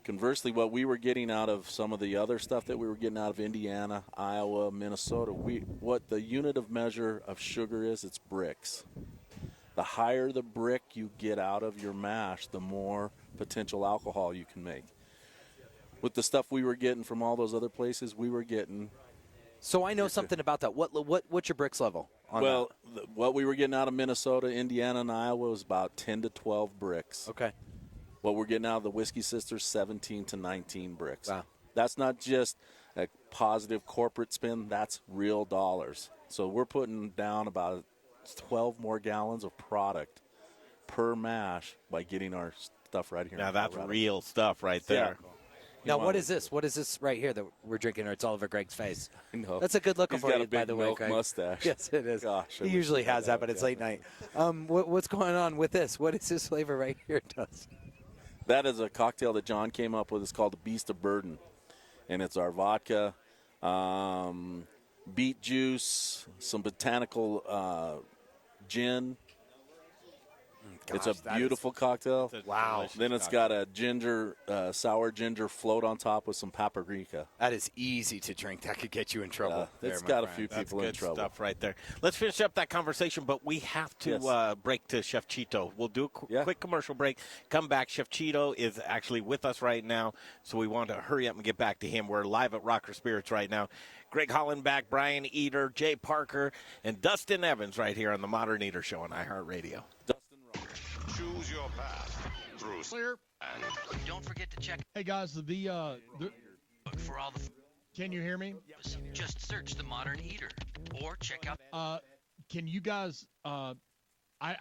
Conversely, what we were getting out of some of the other stuff that we were getting out of Indiana, Iowa, Minnesota, what the unit of measure of sugar is, it's bricks. The higher the brick you get out of your mash, the more potential alcohol you can make. With the stuff we were getting from all those other places, we were getting... So I know something about that. What's your bricks level on well, what we were getting out of Minnesota, Indiana, and Iowa was about 10 to 12 bricks. Okay. What we're getting out of the Whiskey Sisters, 17 to 19 bricks. Wow. That's not just a positive corporate spin. That's real dollars. So we're putting down about 12 more gallons of product per mash by getting our stuff right here. Now, that's real stuff right there. Yeah. Now, what is this? What is this right here that we're drinking? Or it's all over Greg's face. I know. That's a good look He's for got you, a big by the way, milk Greg. mustache. Yes, it is. Gosh, he usually has that, but it's late night. What's going on with this? What is this flavor right here, Dust? That is a cocktail that John came up with. It's called the Beast of Burden. And it's our vodka, beet juice, some botanical gin. It's a beautiful cocktail. Wow. Then it's got a ginger, sour ginger float on top with some paprika. That is easy to drink. That could get you in trouble. It's got a few people in trouble. Stuff right there. Let's finish up that conversation, but we have to break to Chef Chito. We'll do a quick commercial break. Come back. Chef Chito is actually with us right now, so we want to hurry up and get back to him. We're live at Rocker Spirits right now. Greg Hollenbach, Brian Eater, Jay Parker, and Dustin Evans right here on the Modern Eater Show on iHeartRadio. Choose your path through clear. And don't forget to check. Hey guys, the for all the. Can you hear me? Just search the Modern Eater or check out. Can you guys? I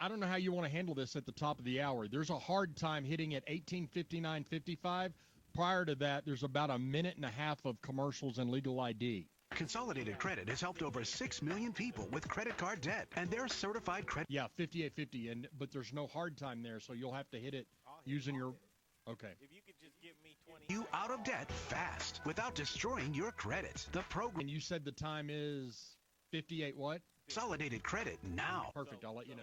don't know how you want to handle this at the top of the hour. There's a hard time hitting at 18:59:55. Prior to that, there's about a minute and a half of commercials and legal ID. Consolidated Credit has helped over 6 million people with credit card debt, and they're certified credit. Yeah, 5850, but there's no hard time there, so you'll have to hit it using your. Okay. If you could just give me 20. You out of debt fast without destroying your credit. The program. And you said the time is 58 what? Consolidated Credit now. Perfect. I'll let you know.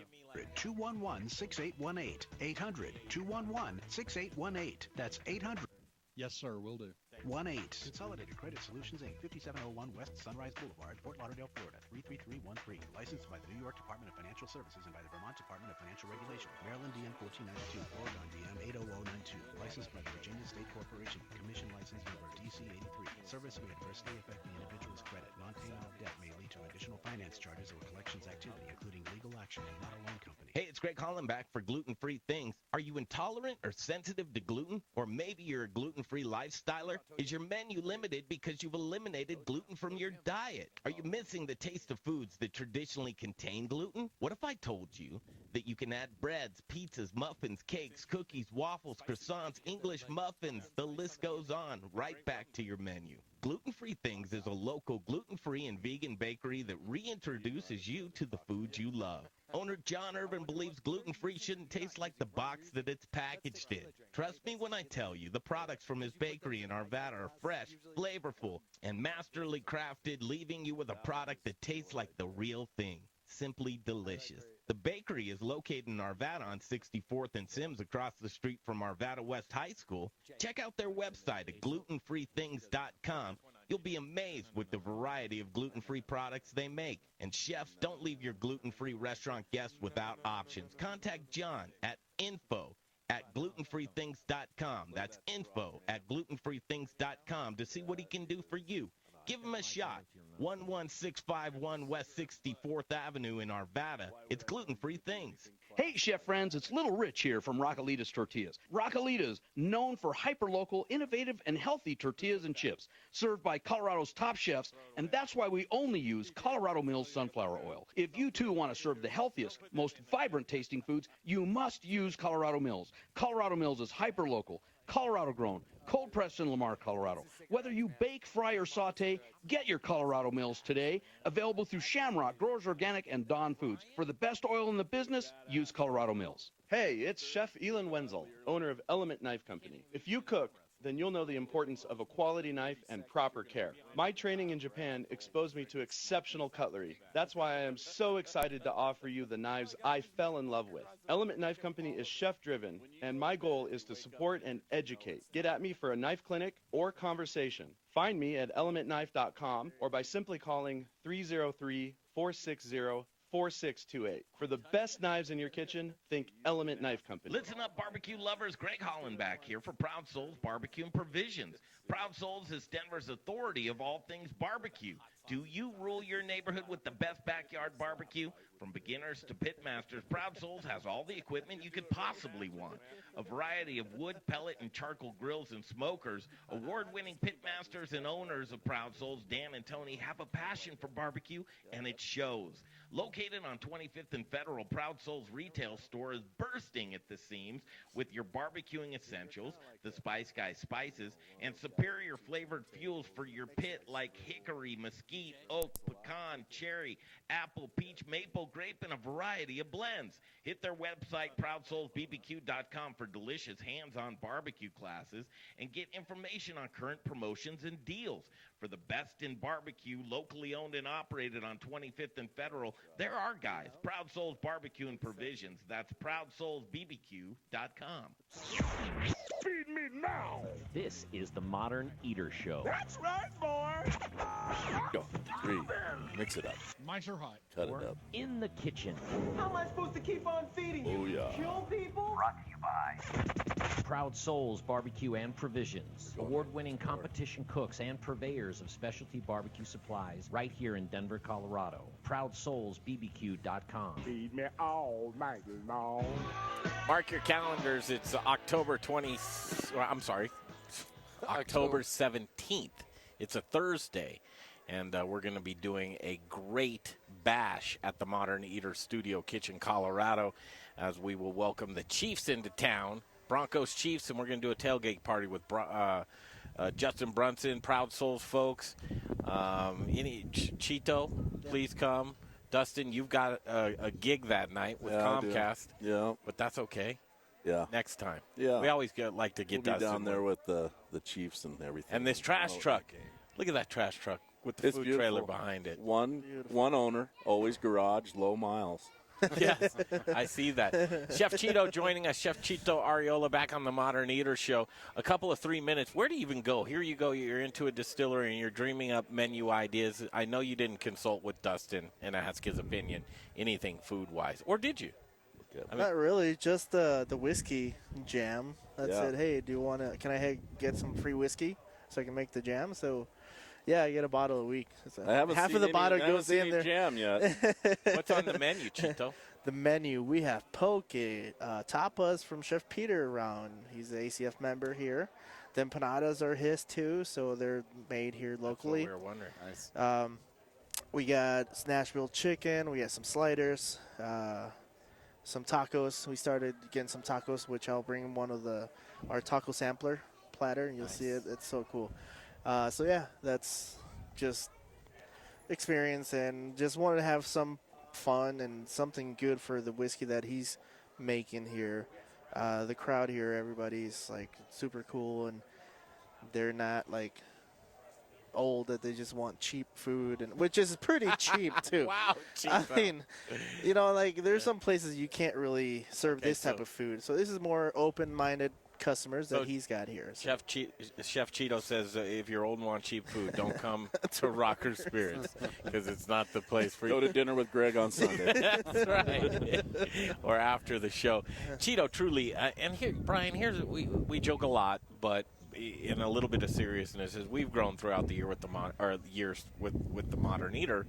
211-6818. 800-211-6818. That's 800. Yes, sir. Will do. 18. Consolidated Credit Solutions, Inc., 5701 West Sunrise Boulevard, Fort Lauderdale, Florida, 33313. Licensed by the New York Department of Financial Services and by the Vermont Department of Financial Regulation. Maryland DM 1492, Oregon DM 80092. Licensed by the Virginia State Corporation. Commission license number DC 83. Service may adversely affect the individual's credit. Non-payment of debt may lead to additional finance charges or collections activity, including legal action and not a loan company. Hey, it's Greg Hollenbach for Gluten-Free Things. Are you intolerant or sensitive to gluten? Or maybe you're a gluten-free lifestyler? Is your menu limited because you've eliminated gluten from your diet? Are you missing the taste of foods that traditionally contain gluten? What if I told you that you can add breads, pizzas, muffins, cakes, cookies, waffles, croissants, English muffins, the list goes on, right back to your menu? Gluten-Free Things is a local gluten-free and vegan bakery that reintroduces you to the foods you love. Owner John Irvin believes gluten-free shouldn't taste like the box that it's packaged in. Trust me when I tell you, the products from his bakery in Arvada are fresh, flavorful, and masterly crafted, leaving you with a product that tastes like the real thing. Simply delicious. The bakery is located in Arvada on 64th and Sims across the street from Arvada West High School. Check out their website at glutenfreethings.com. You'll be amazed with the variety of gluten-free products they make. And chefs, don't leave your gluten-free restaurant guests without options. Contact John at info@glutenfreethings.com. That's info@glutenfreethings.com to see what he can do for you. Give him a shot. 11651 West 64th Avenue in Arvada. It's Gluten-Free Things. Hey, chef friends, it's Little Rich here from Raquelitas Tortillas. Raquelitas, known for hyper-local, innovative, and healthy tortillas and chips, served by Colorado's top chefs, and that's why we only use Colorado Mills sunflower oil. If you, too, want to serve the healthiest, most vibrant-tasting foods, you must use Colorado Mills. Colorado Mills is hyper-local, Colorado-grown, cold-pressed in Lamar, Colorado. Whether you bake, fry, or saute, get your Colorado Mills today. Available through Shamrock, Growers Organic, and Dawn Foods. For the best oil in the business, use Colorado Mills. Hey, it's Chef Elon Wenzel, owner of Element Knife Company. If you cook, then you'll know the importance of a quality knife and proper care. My training in Japan exposed me to exceptional cutlery. That's why I am so excited to offer you the knives I fell in love with. Element Knife Company is chef-driven, and my goal is to support and educate. Get at me for a knife clinic or conversation. Find me at elementknife.com or by simply calling 303-460-4628. For the best knives in your kitchen, think Element Knife Company. Listen up, barbecue lovers. Greg Hollenbach here for Proud Souls Barbecue and Provisions. Proud Souls is Denver's authority of all things barbecue. Do you rule your neighborhood with the best backyard barbecue? From beginners to pit masters, Proud Souls has all the equipment you could possibly want. A variety of wood, pellet, and charcoal grills and smokers. Award-winning pit masters and owners of Proud Souls, Dan and Tony, have a passion for barbecue, and it shows. Located on 25th and Federal, Proud Souls retail store is bursting at the seams with your barbecuing essentials, the Spice Guy spices, and superior flavored fuels for your pit like hickory, mesquite, oak, pecan, cherry, apple, peach, maple, grape, and a variety of blends. Hit their website, ProudSoulsBBQ.com, for delicious hands-on barbecue classes and get information on current promotions and deals. For the best in barbecue, locally owned and operated on 25th and Federal, there are guys. Proud Souls Barbecue and Provisions. That's ProudSoulsBBQ.com. Feed me now. This is the Modern Eater Show. That's right, boys. Go. 3. Mix it up. Mice are hot. Cut it up. In the kitchen. How am I supposed to keep on feeding you? Oh, yeah. Kill people? Brought to you by Proud Souls Barbecue and Provisions. Award-winning competition cooks and purveyors of specialty barbecue supplies right here in Denver, Colorado. ProudSoulsBBQ.com. Feed me all night long. Mark your calendars. It's October 17th. It's a Thursday, and we're going to be doing a great bash at the Modern Eater Studio Kitchen, Colorado, as we will welcome the Chiefs into town, Broncos Chiefs, and we're going to do a tailgate party with Justin Brunson, Proud Souls folks. Chito, please come. Dustin, you've got a gig that night with Comcast. Yeah. But that's okay. Yeah. Next time. Yeah. We always like to get Dustin down there with the Chiefs and everything. And this trash truck. Look at that trash truck. with the It's food beautiful. trailer behind it. One owner, always garage, low miles. Yes, I see that. Chef Chito joining us. Chef Chito Arreola back on the Modern Eater Show. A couple of 3 minutes. Where do you even go? Here you go. You're into a distillery and you're dreaming up menu ideas. I know you didn't consult with Dustin and ask his opinion, anything food-wise. Or did you? Not really, just the whiskey jam. That Yeah. said, hey, can I get some free whiskey so I can make the jam? So, yeah, I get a bottle a week. So I haven't half seen of the any- bottle I haven't goes seen in any there. jam yet. What's on the menu, Chito? The menu, we have poke, tapas from Chef Peter around. He's an ACF member here. The empanadas are his too, so they're made here locally. That's what we were wondering. Nice. We got Nashville chicken. We got some sliders, some tacos. We started getting some tacos, which I'll bring one of our taco sampler platter, and you'll see it. It's so cool. So yeah, that's just experience, and just wanted to have some fun and something good for the whiskey that he's making here. The crowd here, everybody's like super cool, and they're not like old that they just want cheap food, and which is pretty cheap too. Wow, cheap. I mean, like there's some places you can't really serve this type of food. So this is more open-minded customers that he's got here. So. Chef Chito says if you're old and want cheap food, don't come to Rocker Spirits because it's not the place for you. Go to dinner with Greg on Sunday. That's right. Or after the show. Chito, truly, and here, Brian, we joke a lot, but in a little bit of seriousness, as we've grown throughout the year with years with the Modern Eater,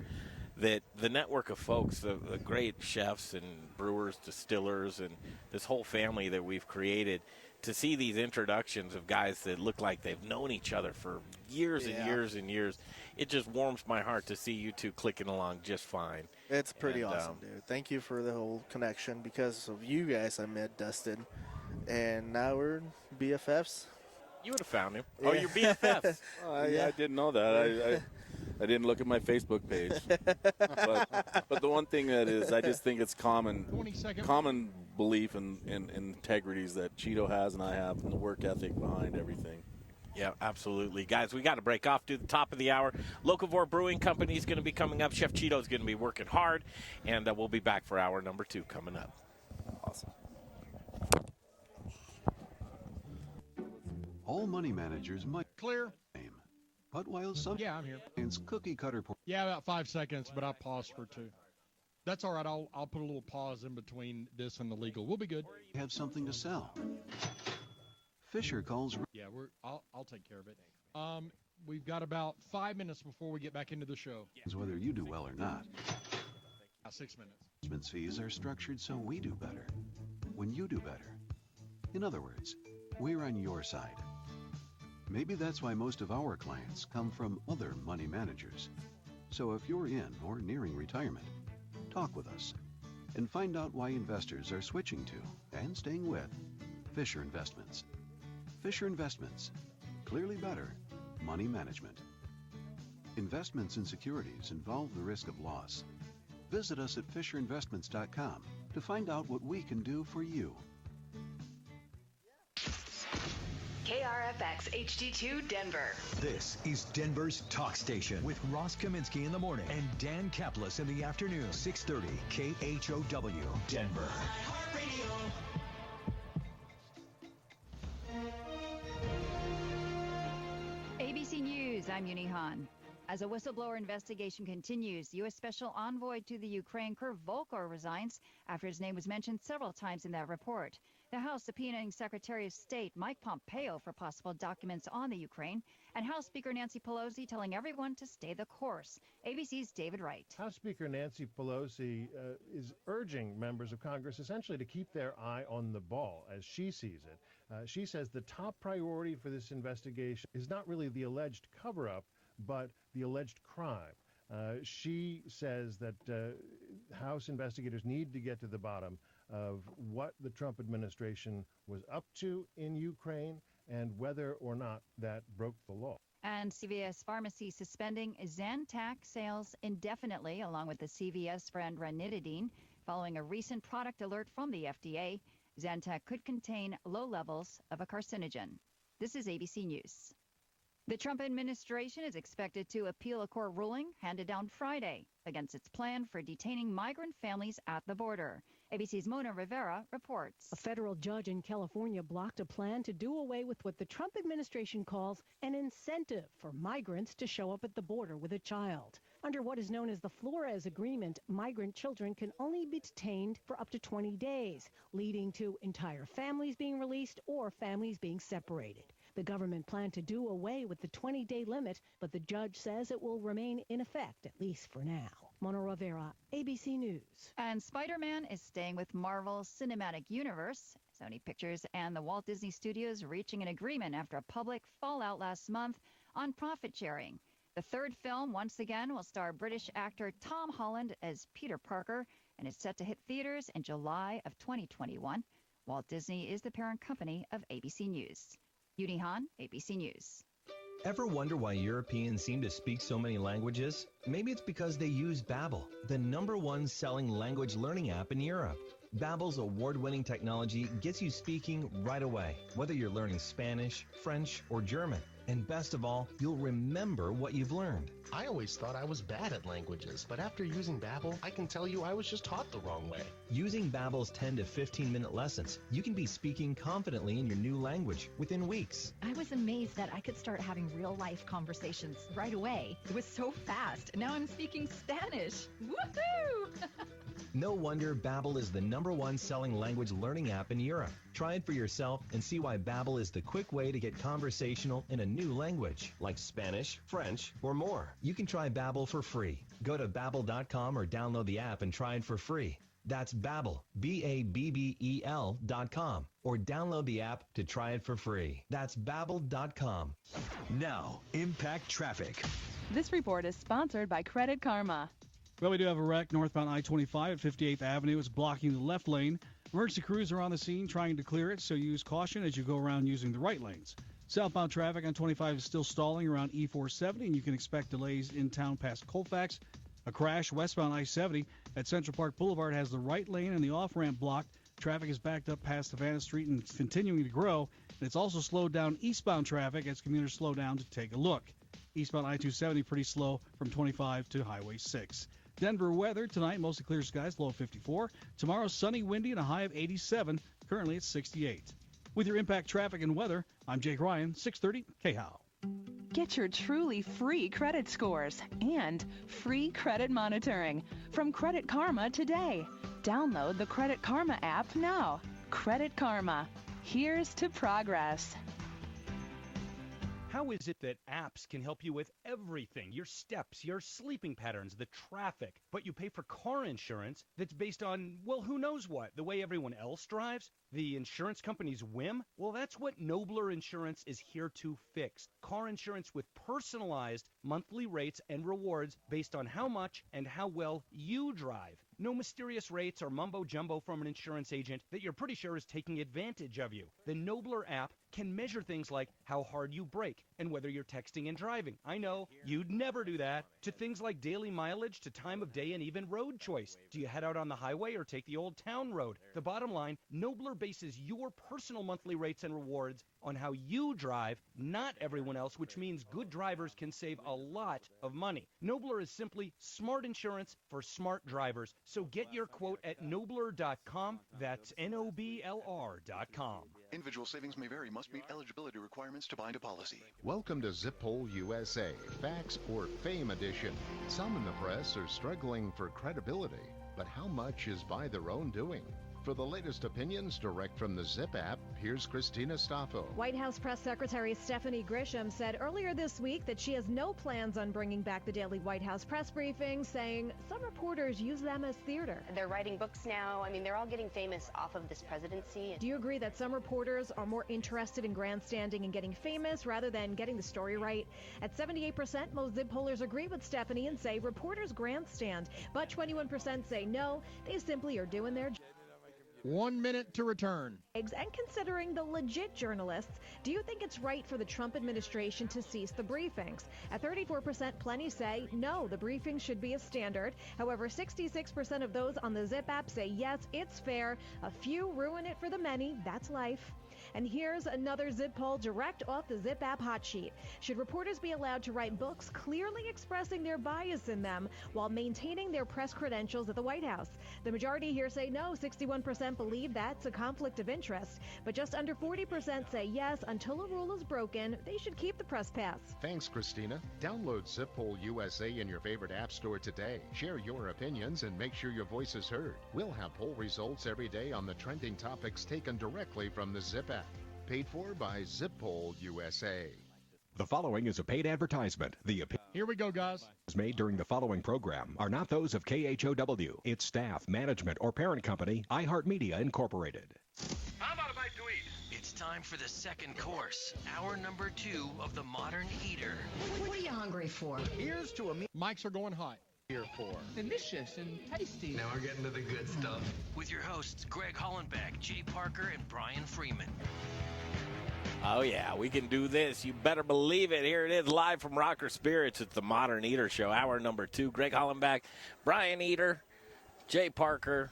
that the network of folks, the great chefs and brewers, distillers, and this whole family that we've created, to see these introductions of guys that look like they've known each other for years and years and years, it just warms my heart to see you two clicking along just fine. It's pretty awesome, dude. Thank you for the whole connection. Because of you guys, I met Dustin, and now we're BFFs. You would have found him. Oh, you're BFFs. I didn't know that. I didn't look at my Facebook page. but the one thing that is, I just think it's common belief and integrities that Chito has and I have, and the work ethic behind everything. Yeah, absolutely. Guys, we got to break off to the top of the hour. Locavore Brewing Company is going to be coming up. Chef Chito is going to be working hard, and we'll be back for hour number 2 coming up. Awesome. All money managers might clear. But while some I'm here. It's cookie cutter. About 5 seconds, but I paused for 2. That's all right. I'll put a little pause in between this and the legal. We'll be good. Have something to sell. Fisher calls. Yeah, I'll take care of it. We've got about 5 minutes before we get back into the show. Whether you do well or not. 6 minutes. Management fees are structured so we do better. When you do better. In other words, we're on your side. Maybe that's why most of our clients come from other money managers. So if you're in or nearing retirement, talk with us and find out why investors are switching to and staying with Fisher Investments. Fisher Investments, clearly better money management. Investments in securities involve the risk of loss. Visit us at FisherInvestments.com to find out what we can do for you. KRFX HD2 Denver. This is Denver's talk station with Ross Kaminsky in the morning and Dan Kaplis in the afternoon. 630 KHOW Denver. ABC News, I'm Yuni Han. As a whistleblower investigation continues, U.S. Special Envoy to the Ukraine, Kurt Volker, resigns after his name was mentioned several times in that report. The House subpoenaing Secretary of State Mike Pompeo for possible documents on the Ukraine, and House Speaker Nancy Pelosi telling everyone to stay the course. ABC's David Wright. House Speaker Nancy Pelosi is urging members of Congress essentially to keep their eye on the ball, as she sees it. She says the top priority for this investigation is not really the alleged cover-up, but the alleged crime. She says that House investigators need to get to the bottom of what the Trump administration was up to in Ukraine and whether or not that broke the law. And CVS Pharmacy suspending Zantac sales indefinitely, along with the CVS brand ranitidine, following a recent product alert from the FDA. Zantac could contain low levels of a carcinogen. This is ABC News. The Trump administration is expected to appeal a court ruling handed down Friday against its plan for detaining migrant families at the border. ABC's Mona Rivera reports. A federal judge in California blocked a plan to do away with what the Trump administration calls an incentive for migrants to show up at the border with a child. Under what is known as the Flores Agreement, migrant children can only be detained for up to 20 days, leading to entire families being released or families being separated. The government planned to do away with the 20-day limit, but the judge says it will remain in effect, at least for now. Mona Rivera, ABC News. And Spider-Man is staying with Marvel's Cinematic Universe. Sony Pictures and the Walt Disney Studios reaching an agreement after a public fallout last month on profit sharing. The third film, once again, will star British actor Tom Holland as Peter Parker and is set to hit theaters in July of 2021. Walt Disney is the parent company of ABC News. Yuni Han, ABC News. Ever wonder why Europeans seem to speak so many languages? Maybe it's because they use Babbel, the #1 selling language learning app in Europe. Babbel's award-winning technology gets you speaking right away, whether you're learning Spanish, French, or German. And best of all, you'll remember what you've learned. I always thought I was bad at languages, but after using Babbel, I can tell you I was just taught the wrong way. Using Babbel's 10 to 15-minute lessons, you can be speaking confidently in your new language within weeks. I was amazed that I could start having real-life conversations right away. It was so fast. Now I'm speaking Spanish. Woohoo! No wonder Babbel is the #1 selling language learning app in Europe. Try it for yourself and see why Babbel is the quick way to get conversational in a new language, like Spanish, French, or more. You can try Babbel for free. Go to Babbel.com or download the app and try it for free. That's Babbel, Babbel.com, or download the app to try it for free. That's Babbel.com. Now, Impact Traffic. This report is sponsored by Credit Karma. Well, we do have a wreck northbound I-25 at 58th Avenue. It's blocking the left lane. Emergency crews are on the scene trying to clear it, so use caution as you go around using the right lanes. Southbound traffic on 25 is still stalling around E470, and you can expect delays in town past Colfax. A crash westbound I-70 at Central Park Boulevard has the right lane and the off-ramp blocked. Traffic is backed up past Havana Street and it's continuing to grow. And it's also slowed down eastbound traffic as commuters slow down to take a look. Eastbound I-270 pretty slow from 25 to Highway 6. Denver weather tonight, mostly clear skies, low of 54. Tomorrow, sunny, windy, and a high of 87. Currently, it's 68. With your Impact Traffic and Weather, I'm Jake Ryan, 630 KHOW. Get your truly free credit scores and free credit monitoring from Credit Karma today. Download the Credit Karma app now. Credit Karma. Here's to progress. How is it that apps can help you with everything? Your steps, your sleeping patterns, the traffic, but you pay for car insurance that's based on, well, who knows what, the way everyone else drives? The insurance company's whim? Well, that's what Nobler Insurance is here to fix. Car insurance with personalized monthly rates and rewards based on how much and how well you drive. No mysterious rates or mumbo-jumbo from an insurance agent that you're pretty sure is taking advantage of you. The Nobler app can measure things like how hard you brake and whether you're texting and driving. I know, you'd never do that. To things like daily mileage, to time of day, and even road choice. Do you head out on the highway or take the old town road? The bottom line, Nobler bases your personal monthly rates and rewards on how you drive, not everyone else, which means good drivers can save a lot of money. Nobler is simply smart insurance for smart drivers. So get your quote at Nobler.com. That's Nobler.com. Individual savings may vary. Must meet eligibility requirements to bind a policy. Welcome to Zip Hole USA, Facts or Fame Edition. Some in the press are struggling for credibility, but how much is by their own doing? For the latest opinions direct from the Zip app, here's Christina Staffo. White House Press Secretary Stephanie Grisham said earlier this week that she has no plans on bringing back the daily White House press briefings, saying some reporters use them as theater. They're writing books now. I mean, they're all getting famous off of this presidency. Do you agree that some reporters are more interested in grandstanding and getting famous rather than getting the story right? At 78%, most Zip pollers agree with Stephanie and say reporters grandstand, but 21% say no, they simply are doing their job. 1 minute to return. And considering the legit journalists, do you think it's right for the Trump administration to cease the briefings? At 34%, plenty say no, the briefings should be a standard. However, 66% of those on the Zip app say yes, it's fair. A few ruin it for the many. That's life. And here's another Zip poll direct off the Zip app hot sheet. Should reporters be allowed to write books clearly expressing their bias in them while maintaining their press credentials at the White House? The majority here say no. 61% believe that's a conflict of interest, but just under 40% say yes. Until a rule is broken, they should keep the press pass. Thanks, Christina. Download Zip Poll USA in your favorite app store today. Share your opinions and make sure your voice is heard. We'll have poll results every day on the trending topics taken directly from the Zip app. Paid for by Zip Poll USA. The following is a paid advertisement. The opinions Here we go, guys. made during the following program are not those of KHOW, its staff, management, or parent company, iHeartMedia Incorporated. How about a bite to eat? It's time for the second course, hour number 2 of the Modern Eater. What are you hungry for? Here's to a meal Mics are going hot. here for. Delicious and tasty. Now we're getting to the good stuff. With your hosts, Greg Hollenbeck, Jay Parker, and Brian Freeman. Oh, yeah, we can do this. You better believe it. Here it is, live from Rocker Spirits. It's the Modern Eater Show, hour number 2. Greg Hollenbeck, Brian Eater, Jay Parker,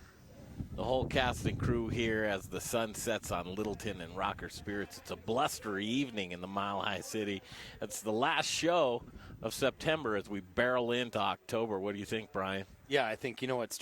the whole cast and crew here as the sun sets on Littleton and Rocker Spirits. It's a blustery evening in the Mile High City. It's the last show of September as we barrel into October. What do you think, Brian? Yeah, I think, you know what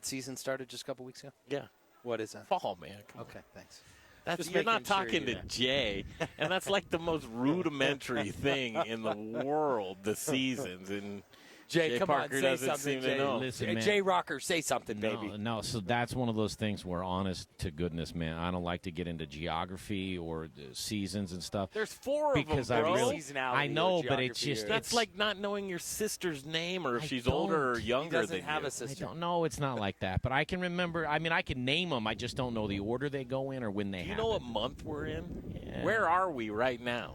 season started just a couple weeks ago? Yeah. What is that? Fall, man. Okay, thanks. That's, Just you're not making sure talking to Jay, and that's like the most rudimentary thing in the world, the seasons. And Jay, come Parker on, say doesn't something, seem Jay. to know. Listen, man. Jay Rocker, say something, baby. No, so that's one of those things where, honest to goodness, man, I don't like to get into geography or seasons and stuff. There's 4 of them, because bro. I really, Seasonality I know, or but it's geography just or- That's it's like not knowing your sister's name or if I she's older or don't. younger He doesn't than have you. a sister. I don't know. It's not like that, but I can remember. I mean, I can name them. I just don't know the order they go in or when they Do you happen. know what month we're in? Yeah. Where are we right now?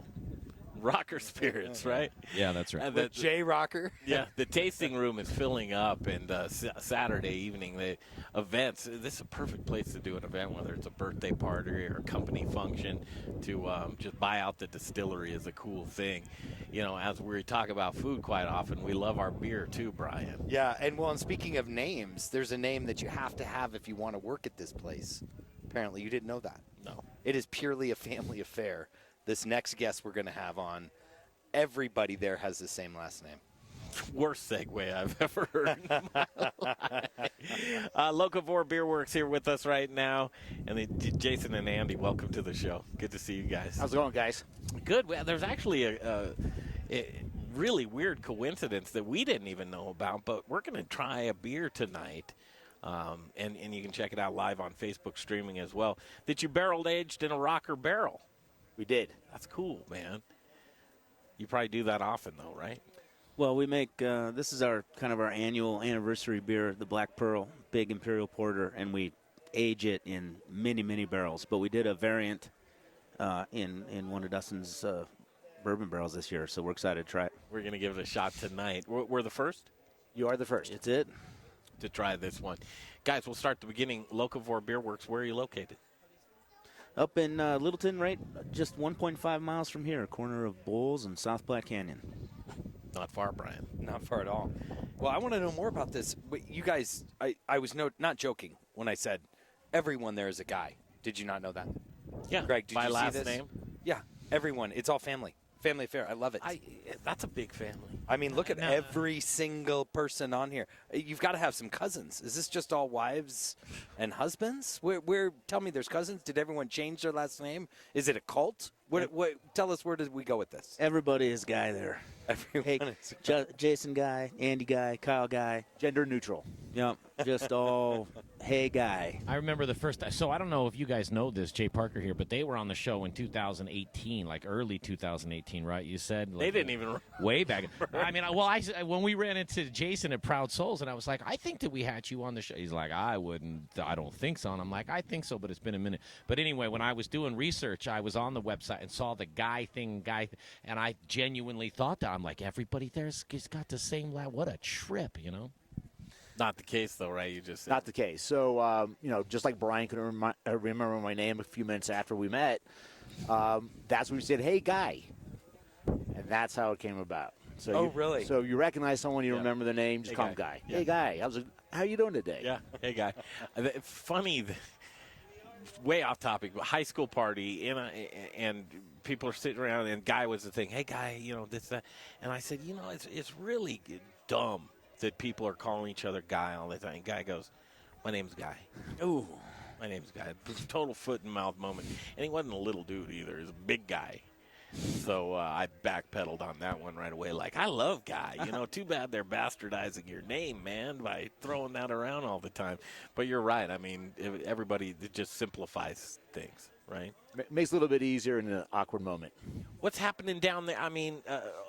Rocker Spirits, right? Yeah, that's right. And With Jay Rocker? Yeah, the tasting room is filling up, and Saturday evening, the events, this is a perfect place to do an event, whether it's a birthday party or a company function, to just buy out the distillery is a cool thing. You know, as we talk about food quite often, we love our beer too, Brian. Yeah, and speaking of names, there's a name that you have to have if you want to work at this place. Apparently, you didn't know that. No. It is purely a family affair. This next guest we're going to have on, everybody there has the same last name. Worst segue I've ever heard in my life. Locavore Beer Works here with us right now. And Jason and Andy, welcome to the show. Good to see you guys. How's it going, guys? Good. Well, there's actually a really weird coincidence that we didn't even know about, but we're going to try a beer tonight. And you can check it out live on Facebook streaming as well. That you barrel aged in a rocker barrel. We did. That's cool, man. You probably do that often, though, right? Well, we make this is our kind of our annual anniversary beer, the Black Pearl Big Imperial Porter, and we age it in many barrels. But we did a variant in one of Dustin's bourbon barrels this year, so we're excited to try it. We're going to give it a shot tonight. We're the first? You are the first. It's it. To try this one. Guys, we'll start at the beginning. Locavore Beer Works, where are you located? Up in Littleton, right just 1.5 miles from here, corner of Bowles and South Platte Canyon. Not far, Brian. Not far at all. Well, I want to know more about this. But you guys, I was not joking when I said everyone there is a guy. Did you not know that? Yeah. Greg, did by you last see this? name? Yeah, everyone. It's all family. Family affair. I love it. That's a big family. I mean, look at every single person on here. You've got to have some cousins. Is this just all wives and husbands? Where? Tell me, there's cousins. Did everyone change their last name? Is it a cult? What? Tell us, where did we go with this? Everybody is guy there. Everyone is a guy. Jason guy, Andy guy, Kyle guy. Gender neutral. Yep, just all hey guy. I remember the first – so I don't know if you guys know this, Jay Parker here, but they were on the show in 2018, like early 2018, right? You said – They didn't even – way back. I mean, when we ran into Jason at Proud Souls, and I was like, I think that we had you on the show. He's like, I don't think so. And I'm like, I think so, but it's been a minute. But anyway, when I was doing research, I was on the website and saw the guy thing, and I genuinely thought that. I'm like, everybody there's got the same – what a trip, you know? Not the case, though, right? You just said. Not the case. So, just like Brian could remember my name a few minutes after we met, that's when we said, hey, guy. And that's how it came about. So really? So you recognize someone, you remember the name, just call him Guy. Yeah. Hey, Guy. How you doing today? Yeah. Hey, guy. Funny way off topic, but high school party, and people are sitting around, and Guy was the thing. Hey, Guy, this, that. And I said, it's really dumb that people are calling each other Guy all the time. And Guy goes, my name's Guy. Ooh. My name's Guy. Total foot and mouth moment. And he wasn't a little dude either. He was a big guy. So I backpedaled on that one right away. Like, I love Guy. Too bad they're bastardizing your name, man, by throwing that around all the time. But you're right. I mean, everybody just simplifies things, right? Makes it a little bit easier in an awkward moment. What's happening down there? I mean,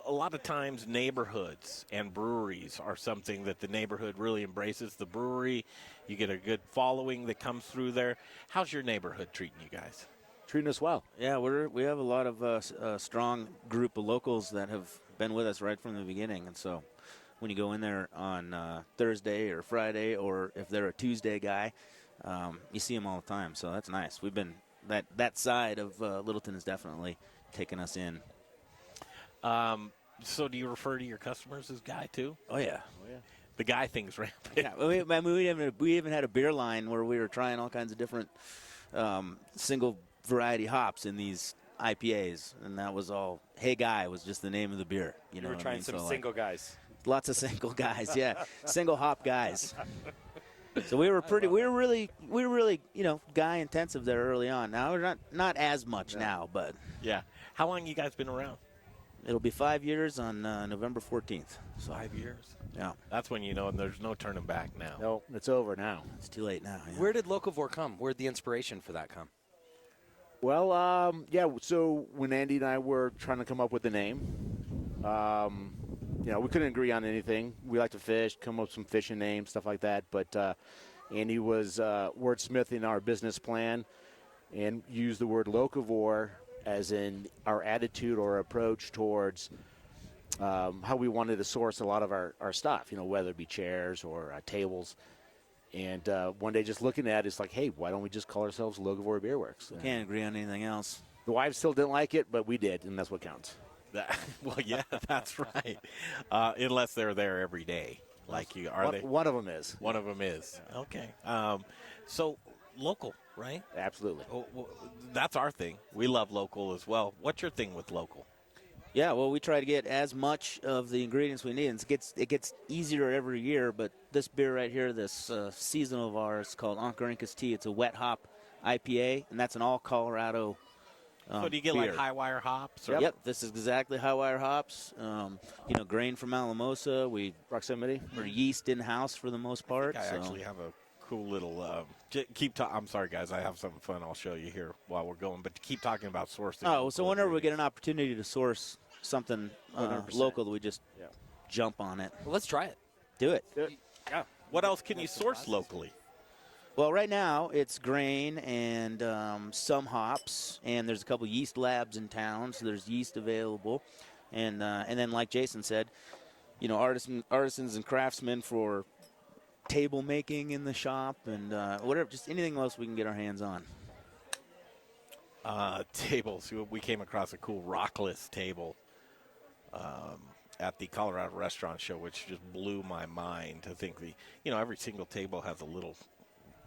a lot of times neighborhoods and breweries are something that the neighborhood really embraces. The brewery, you get a good following that comes through there. How's your neighborhood treating you guys? Treating us well. Yeah, we have a lot of a strong group of locals that have been with us right from the beginning. And so when you go in there on Thursday or Friday, or if they're a Tuesday guy, you see them all the time. So that's nice. We've been that side of Littleton has definitely taken us in. So do you refer to your customers as Guy too? Oh yeah. The Guy thing's rampant. Yeah, we even had a beer line where we were trying all kinds of different single variety hops in these IPAs, and that was all. Hey Guy was just the name of the beer. You were trying some single guys. Lots of single guys, yeah, single hop guys. So we were really, Guy intensive there early on. Now we're not as much now, but yeah. How long you guys been around? It'll be 5 years on November 14th. So 5 years. Yeah. That's when there's no turning back now. No, it's over now. It's too late now. Yeah. Where did Locavore come? Where'd the inspiration for that come? Well, so when Andy and I were trying to come up with the name, we couldn't agree on anything. We like to fish, come up with some fishing names, stuff like that. But Andy was wordsmithing our business plan and used the word Locavore as in our attitude or approach towards how we wanted to source a lot of our stuff, whether it be chairs or tables. And one day just looking at it, it's like, hey, why don't we just call ourselves Locavore Beer Works? Can't agree on anything else. The wives still didn't like it, but we did, and that's what counts. Well, yeah, that's right. Unless they're there every day. Like you are. They? One of them is. One of them is. Yeah. Okay. So local, right? Absolutely. Well, that's our thing. We love local as well. What's your thing with local? Yeah, well, we try to get as much of the ingredients we need. And it gets easier every year, but this beer right here, this seasonal of ours, called Onkarinkus Tea. It's a wet hop IPA, and that's an all Colorado so do you get beer. Like high wire hops? Yep, this is exactly high wire hops. Grain from Alamosa. Proximity. We're yeast in-house for the most part. I actually have a cool little I'm sorry, guys. I have something fun I'll show you here while we're going. But keep talking about sourcing. Oh, so whenever we get an opportunity to source something local, we just jump on it. Well, let's try it. Do it. Yeah. What else can you source locally? Well, right now it's grain and some hops, and there's a couple yeast labs in town, so there's yeast available. And then, like Jason said, artisans and craftsmen for table making in the shop and whatever, just anything else we can get our hands on. Tables. We came across a cool rockless table at the Colorado Restaurant Show, which just blew my mind to think every single table has a little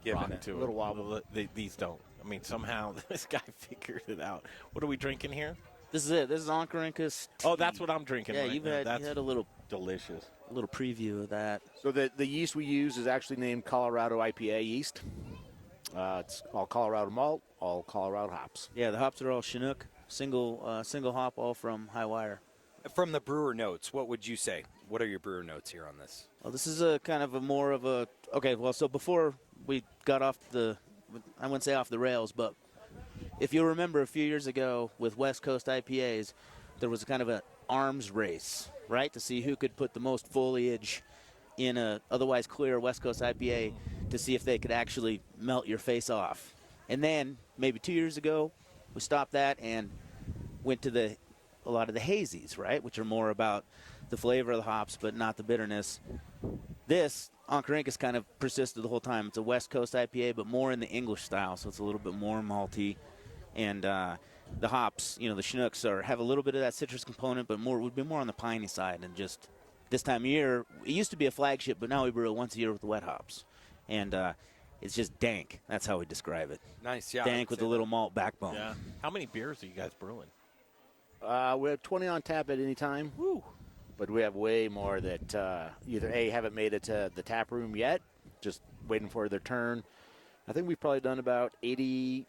rock to it. A little wobble. These don't. I mean, somehow this guy figured it out. What are we drinking here? This is it. This is Onkarinkus Tea. Oh, that's what I'm drinking. Yeah, right you now. had a little delicious. A little preview of that. So the yeast we use is actually named Colorado IPA yeast. It's all Colorado malt, all Colorado hops. Yeah, the hops are all Chinook, single hop, all from High Wire. From the brewer notes, what would you say? What are your brewer notes here on this? Well, this is a kind of so before we got I wouldn't say off the rails, but if you remember a few years ago with West Coast IPAs, there was a kind of an arms race, right, to see who could put the most foliage in a otherwise clear West Coast IPA to see if they could actually melt your face off. And then maybe 2 years ago, we stopped that and went to a lot of the hazies, right, which are more about the flavor of the hops but not the bitterness. This Onkarinkus kind of persisted the whole time. It's a West Coast IPA, but more in the English style, so it's a little bit more malty. And the hops, the Chinooks have a little bit of that citrus component, but would be more on the piney side. And just this time of year, it used to be a flagship, but now we brew it once a year with the wet hops. And it's just dank. That's how we describe it. Nice, yeah. Dank with a little malt backbone. Yeah. How many beers are you guys brewing? We have 20 on tap at any time. Woo. But we have way more that either A, haven't made it to the tap room yet, just waiting for their turn. I think we've probably done about 80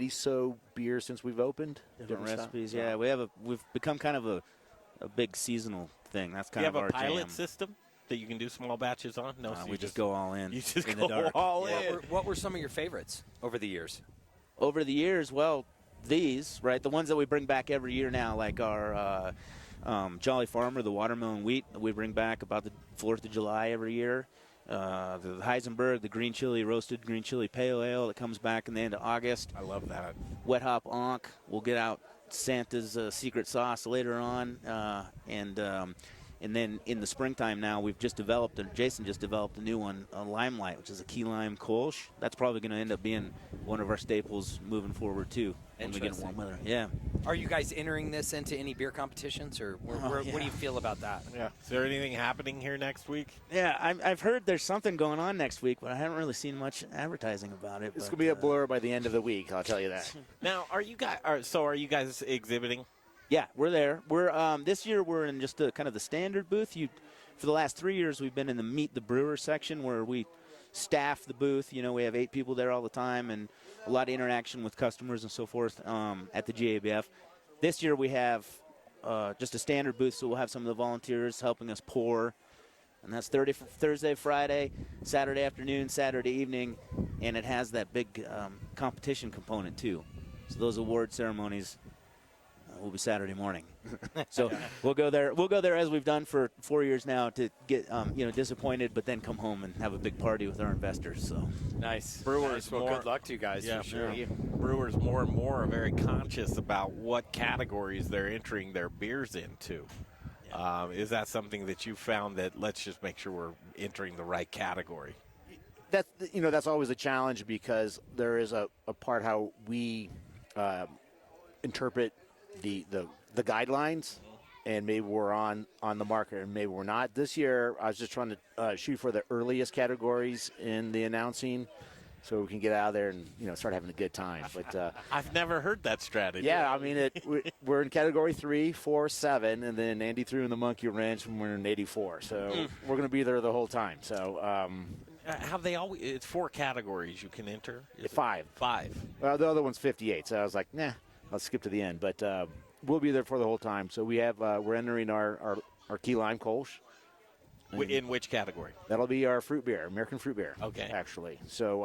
so beers since we've opened. Different recipes, yeah. We've become kind of a big seasonal thing. That's kind of our jam. Do you have a pilot jam. system that you can do small batches on? No, so we just go all in. You just in go the dark. all in. What were some of your favorites over the years? Over the years, well, these, right, the ones that we bring back every year now, like our Jolly Farmer, the watermelon wheat that we bring back about the 4th of July every year. The Heisenberg, the green chili, roasted green chili pale ale that comes back in the end of August. I love that. Wet hop onk. We'll get out Santa's secret sauce later on. And then in the springtime now, we've just developed, and Jason just developed a new one, a Limelight, which is a key lime Kolsch. That's probably going to end up being one of our staples moving forward, too, when we get warm weather. Yeah. Are you guys entering this into any beer competitions, or what do you feel about that? Yeah. Is there anything happening here next week? Yeah, I've heard there's something going on next week, but I haven't really seen much advertising about it. It's going to be a blur by the end of the week, I'll tell you that. Now, are you guys exhibiting? Yeah, we're there. We're this year we're in just kind of the standard booth. For the last 3 years, we've been in the Meet the Brewer section where we staff the booth. You know, we have 8 people there all the time and a lot of interaction with customers and so forth at the GABF. This year we have just a standard booth, so we'll have some of the volunteers helping us pour. And that's Thursday, Friday, Saturday afternoon, Saturday evening, and it has that big competition component too. So those award ceremonies will be Saturday morning. So we'll go there. We'll go there as we've done for 4 years now to get disappointed, but then come home and have a big party with our investors. So nice. Brewers, well, good luck to you guys. Yeah, for sure. Brewers more and more are very conscious about what categories they're entering their beers into. Yeah. Is that something that you found that let's just make sure we're entering the right category? That's always a challenge because there is a part how we interpret the guidelines, and maybe we're on the market and maybe we're not. This year, I was just trying to shoot for the earliest categories in the announcing so we can get out there and start having a good time. But I've never heard that strategy. Yeah, I mean, we're in category 3, 4, 7, and then Andy threw in the monkey wrench when we're in 84. So we're going to be there the whole time. So have they always? It's 4 categories you can enter. 5. 5. Well, the other one's 58. So I was like, nah. I'll skip to the end, but we'll be there for the whole time. So we have we're entering our key lime Kolsch. In which category? That'll be our fruit beer, American fruit beer. Okay, actually. So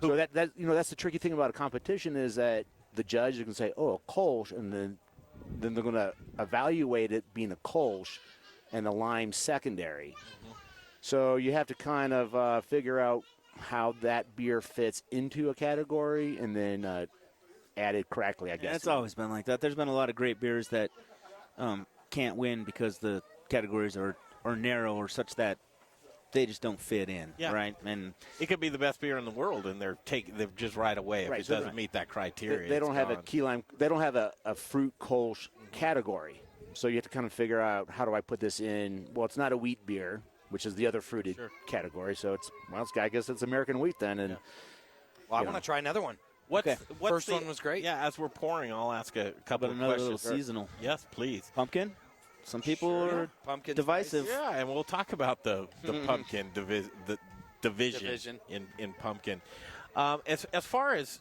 so that that's the tricky thing about a competition is that the judge can say, oh, a Kolsch, and then they're going to evaluate it being a Kolsch and the lime secondary. Mm-hmm. So you have to kind of figure out how that beer fits into a category, and then added correctly, I guess. Yeah, it's always been like that. There's been a lot of great beers that can't win because the categories are narrow or such that they just don't fit in, right? And it could be the best beer in the world, and they're just right away if it doesn't meet that criteria. They don't have a key lime. They don't have a fruit Kolsch category, so you have to kind of figure out how do I put this in. Well, it's not a wheat beer, which is the other fruited category, so I guess it's American wheat then. And well, I want to try another one. First one was great. Yeah, as we're pouring, I'll ask a couple of another questions. Little seasonal. Yes, please. Pumpkin? Some people are divisive. Yeah, and we'll talk about the pumpkin division in pumpkin. As far as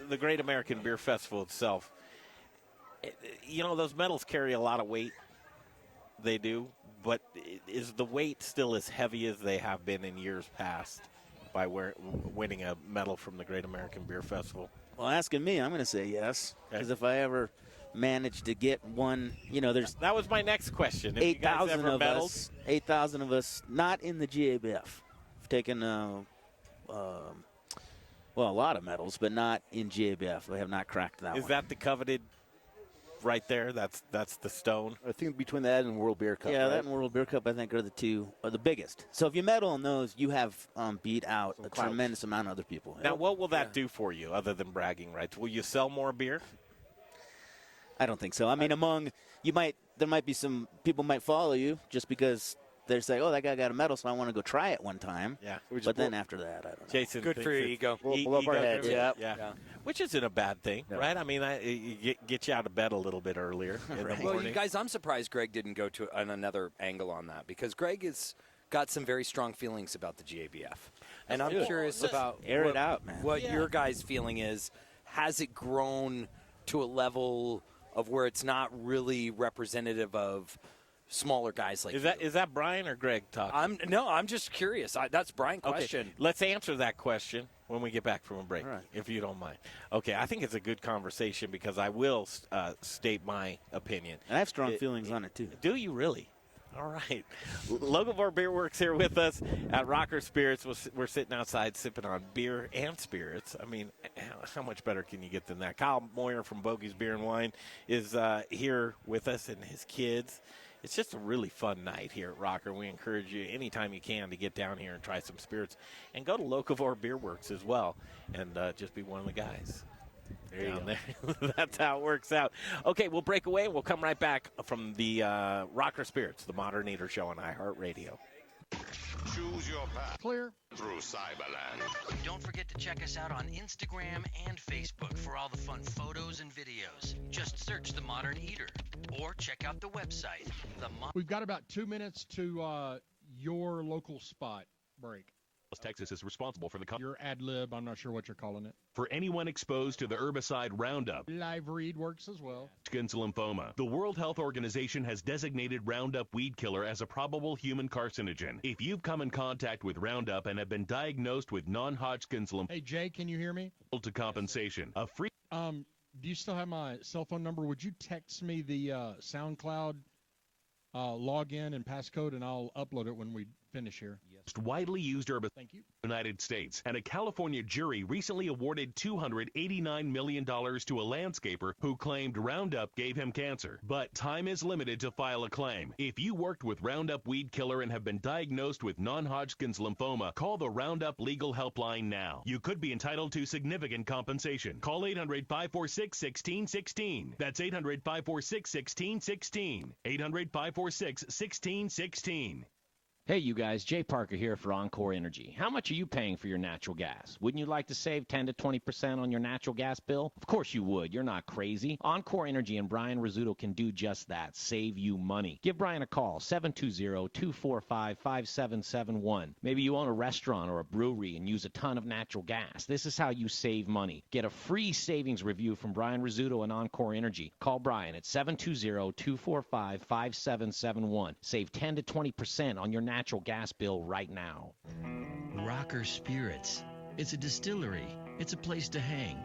the Great American Beer Festival itself, those medals carry a lot of weight. They do, but is the weight still as heavy as they have been in years past? By winning a medal from the Great American Beer Festival? Well, asking me, I'm going to say yes. Because if I ever manage to get one, that was my next question. 8,000 of us. 8,000 of us, not in the GABF. We've taken, a lot of medals, but not in GABF. We have not cracked that one. Is that the coveted? Right there, that's the stone. I think between that and World Beer Cup. Yeah, that and World Beer Cup, I think, are the biggest. So if you medal in those, you have beat out a tremendous amount of other people. Now, what will that do for you, other than bragging rights? Will you sell more beer? I don't think so. I mean, there might be some people might follow you just because they say, oh, that guy got a medal, so I want to go try it one time. Yeah. But then after that, I don't know. Jason, Good for your ego. Blow up our heads. Yeah. Which isn't a bad thing, right? I mean, it get you out of bed a little bit earlier in the morning. Well, you guys, I'm surprised Greg didn't go to another angle on that because Greg has got some very strong feelings about the GABF. And I'm curious about air it out, man. What your guys' feeling is. Has it grown to a level of where it's not really representative of smaller guys like Is that Brian or Greg talking? I'm just curious. That's Brian's question. Okay, let's answer that question when we get back from a break, if you don't mind. Okay, I think it's a good conversation because I will state my opinion. And I have strong feelings on it, too. Do you really? All right. Locavore Beer Works here with us at Rocker Spirits. We're sitting outside sipping on beer and spirits. I mean, how much better can you get than that? Kyle Moyer from Bogey's Beer and Wine is here with us and his kids. It's just a really fun night here at Rocker. We encourage you anytime you can to get down here and try some spirits. And go to Locavore Beer Works as well and just be one of the guys. There you go. That's how it works out. Okay, we'll break away and we'll come right back from the Rocker Spirits, the Modern Eater Show on iHeartRadio. Choose your path. Clear. Through Cyberland. Don't forget to check us out on Instagram and Facebook for all the fun photos and videos. Just search The Modern Eater or check out the website. We've got about 2 minutes to your local spot break. Texas is responsible for your ad lib. I'm not sure what you're calling it. For anyone exposed to the herbicide Roundup. Live read works as well. Hutchinson lymphoma. The World Health Organization has designated Roundup weed killer as a probable human carcinogen. If you've come in contact with Roundup and have been diagnosed with non-Hodgkin's lymphoma. Hey, Jay, can you hear me? To compensation. A free. Do you still have my cell phone number? Would you text me the SoundCloud login and passcode, and I'll upload it when we finish here. Widely used herbicide in the United States, and a California jury recently awarded $289 million to a landscaper who claimed Roundup gave him cancer. But time is limited to file a claim. If you worked with Roundup weed killer and have been diagnosed with non-Hodgkin's lymphoma, call the Roundup Legal Helpline now. You could be entitled to significant compensation. Call 800-546-1616. That's 800-546-1616. 800-546-1616. Hey, you guys, Jay Parker here for Encore Energy. How much are you paying for your natural gas? Wouldn't you like to save 10 to 20% on your natural gas bill? Of course you would. You're not crazy. Encore Energy and Brian Rizzuto can do just that, save you money. Give Brian a call, 720-245-5771. Maybe you own a restaurant or a brewery and use a ton of natural gas. This is how you save money. Get a free savings review from Brian Rizzuto and Encore Energy. Call Brian at 720-245-5771. Save 10 to 20% on your natural gas bill right now. Rocker Spirits. It's a distillery. It's a place to hang.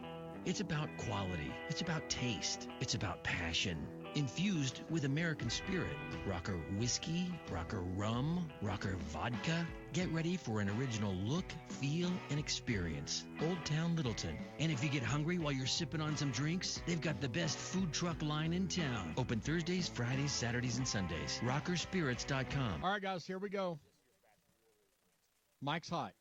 It's about quality. It's about taste. It's about passion. Infused with American spirit. Rocker whiskey, Rocker rum, Rocker vodka. Get ready for an original look, feel, and experience. Old Town Littleton. And if you get hungry while you're sipping on some drinks, they've got the best food truck line in town. Open Thursdays, Fridays, Saturdays, and Sundays. Rockerspirits.com. All right, guys, here we go. Mike's hot.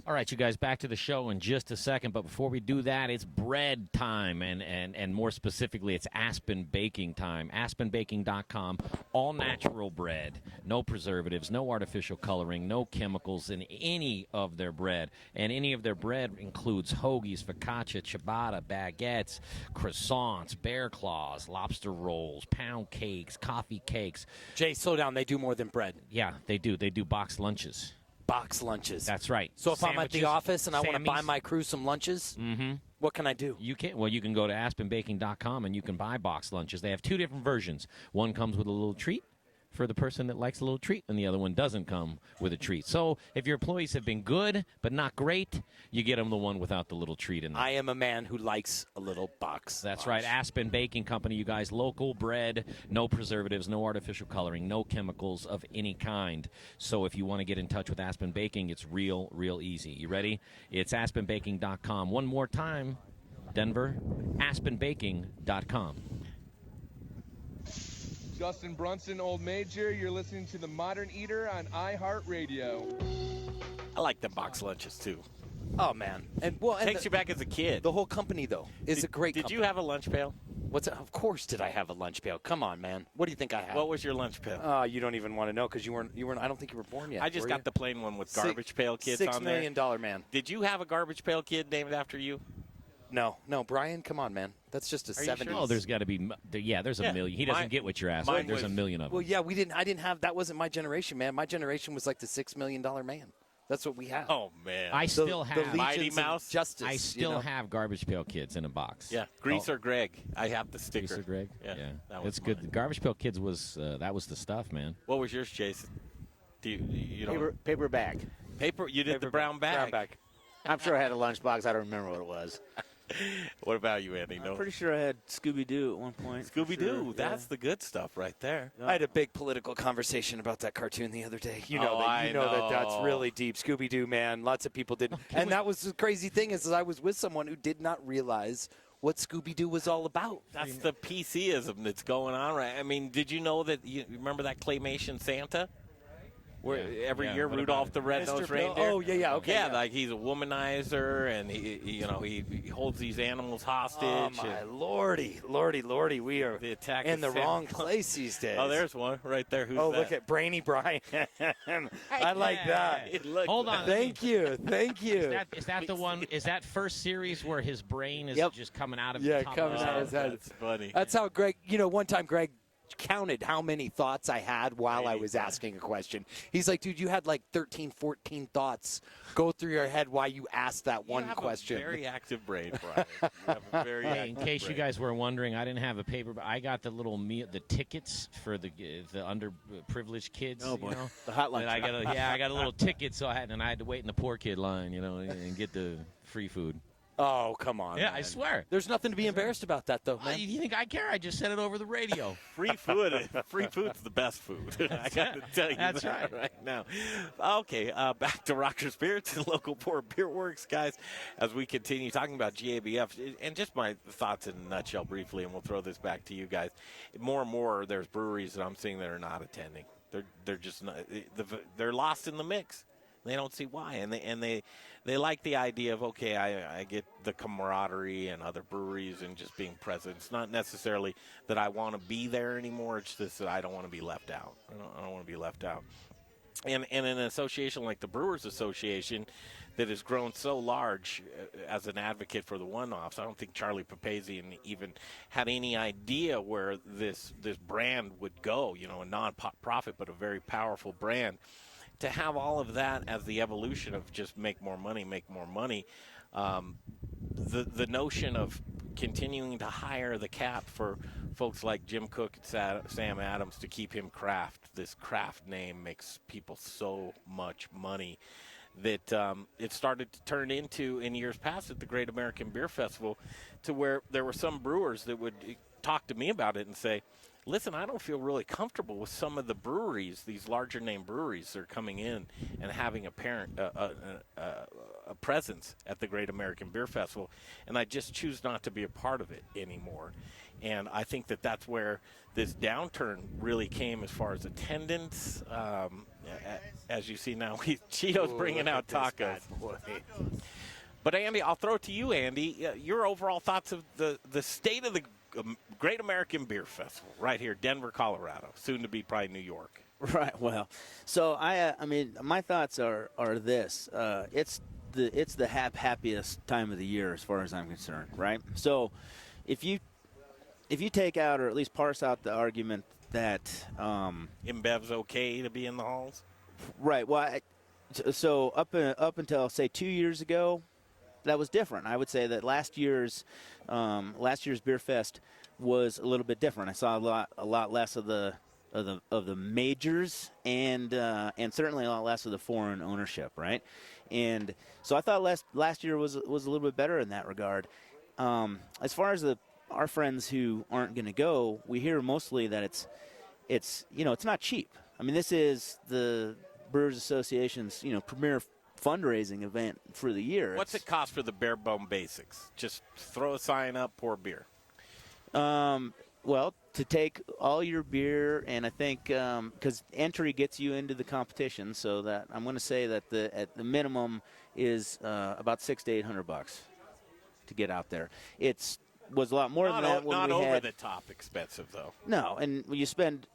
All right, you guys, back to the show in just a second. But before we do that, it's bread time, and more specifically, it's Aspen baking time. AspenBaking.com, all natural bread, no preservatives, no artificial coloring, no chemicals in any of their bread. And any of their bread includes hoagies, focaccia, ciabatta, baguettes, croissants, bear claws, lobster rolls, pound cakes, coffee cakes. Jay, slow down. They do more than bread. Yeah, they do. They do boxed lunches. Box lunches. That's right. So if I'm at the office and I want to buy my crew some lunches, what can I do? You can go to AspenBaking.com and you can buy box lunches. They have two different versions. One comes with a little treat for the person that likes a little treat, and the other one doesn't come with a treat. So if your employees have been good but not great, you get them the one without the little treat in there. I am a man who likes a little box. That's right. Aspen Baking Company, you guys. Local bread, no preservatives, no artificial coloring, no chemicals of any kind. So if you want to get in touch with Aspen Baking, it's real easy. You ready? It's AspenBaking.com. One more time, Denver, AspenBaking.com. Justin Brunson, Old Major. You're listening to The Modern Eater on iHeartRadio. I like the box lunches, too. Oh, man. And takes you back as a kid. The whole company, though, is a great company. Did you have a lunch pail? Of course, did I have a lunch pail? Come on, man. What do you think I had? What was your lunch pail? You don't even want to know because you weren't. I don't think you were born yet. I just got the plain one with Garbage Pail Kids on there. $6 million man. Did you have a Garbage Pail Kid named after you? No, Brian, come on, man. That's just a 70s. Sure? Oh, there's got to be. There's a million. He doesn't get what you're asking. There's a million of them. Well, yeah, we didn't. I didn't have. That wasn't my generation, man. My generation was like the $6 million man. That's what we had. Oh man, I still have the Mighty Mouse Justice. I still have Garbage Pail Kids in a box. Yeah, Greaser Greg. I have the sticker. Greaser Greg. Yeah, that it's was good. mine. The Garbage Pail Kids was that was the stuff, man. What was yours, Jason? Do you know? Paper bag. Paper. You did the brown bag. Brown bag. I'm sure I had a lunchbox. I don't remember what it was. What about you, Andy? I'm pretty sure I had Scooby-Doo at one point. Scooby-Doo. Sure. That's the good stuff right there. I had a big political conversation about that cartoon the other day. You know Oh, that. You know I that that's know. really deep. Scooby-Doo, man. Lots of people didn't. And that was the crazy thing is I was with someone who did not realize what Scooby-Doo was all about. That's the PCism that's going on, right? I mean, did you know that? You remember that claymation Santa? Where every year what Rudolph about the Red-Nosed Mr. Bill? Reindeer. Oh, yeah, okay. Yeah, like he's a womanizer, and he holds these animals hostage. Oh, my lordy. We are The attack in of the Santa wrong Claus. place these days. Oh, there's one right there. Who's that? Look at Brainy Brian. I like that. Hold on. Thank you. Is that the one? Is that first series where his brain is just coming out of Yeah, the top coming of his out head? of his head. That's funny. That's how Greg, one time Greg counted how many thoughts I had while I was asking a question. He's like, dude, you had like 13, 14 thoughts go through your head while you asked that one question. A very active brain, Brian. You have a very Hey, in active case you brain. guys were wondering, I didn't have a paper, but I got the little the tickets for the underprivileged kids. Oh, boy. You know? The hot lunch. And I got a little ticket, so I had to wait in the poor kid line, and get the free food. Oh, come on. Yeah, man. I swear. There's nothing to be embarrassed about that, though, man. You think I care? I just said it over the radio. Free food. Free food's the best food. I got to tell you That's that right. now. Okay, back to Rocker Spirits and Locavore Beer Works, guys, as we continue talking about GABF. And just my thoughts in a nutshell briefly, and we'll throw this back to you guys. More and more, there's breweries that I'm seeing that are not attending. They're just not, they're lost in the mix. They don't see why, and they like the idea of, okay, I get the camaraderie and other breweries and just being present. It's not necessarily that I want to be there anymore. It's just that I don't want to be left out. I don't want to be left out. And in an association like the Brewers Association that has grown so large as an advocate for the one-offs, I don't think Charlie Papazian even had any idea where this brand would go, a non-profit but a very powerful brand. To have all of that as the evolution of just make more money, the notion of continuing to hire the cap for folks like Jim Cook and Sam Adams to keep him craft. This craft name makes people so much money that it started to turn into, in years past at the Great American Beer Festival, to where there were some brewers that would talk to me about it and say, listen, I don't feel really comfortable with some of the breweries, these larger name breweries that are coming in and having a presence at the Great American Beer Festival, and I just choose not to be a part of it anymore. And I think that that's where this downturn really came as far as attendance. As you see now, Chito's bringing out tacos. But, Andy, I'll throw it to you, Andy. Your overall thoughts of the state of the Great American Beer Festival right here, Denver, Colorado, soon to be probably New York. Right. Well, so I mean, my thoughts are this: it's the happiest time of the year as far as I'm concerned, right? So, if you take out or at least parse out the argument that InBev's okay to be in the halls, right? Well, so up until say 2 years ago, that was different. I would say that last year's Beer Fest was a little bit different. I saw a lot less of the majors and certainly a lot less of the foreign ownership, right? And so I thought last year was a little bit better in that regard. As far as our friends who aren't going to go, we hear mostly that it's not cheap. I mean, this is the Brewers Association's premier fundraising event for the year. What's it cost for the bare bone basics? Just throw a sign up, pour beer. Well, to take all your beer, and I think because entry gets you into the competition, so that I'm going to say that at the minimum is about $600 to $800 to get out there. It's was a lot more than that when not we over had. the top expensive, though. No, and you spend,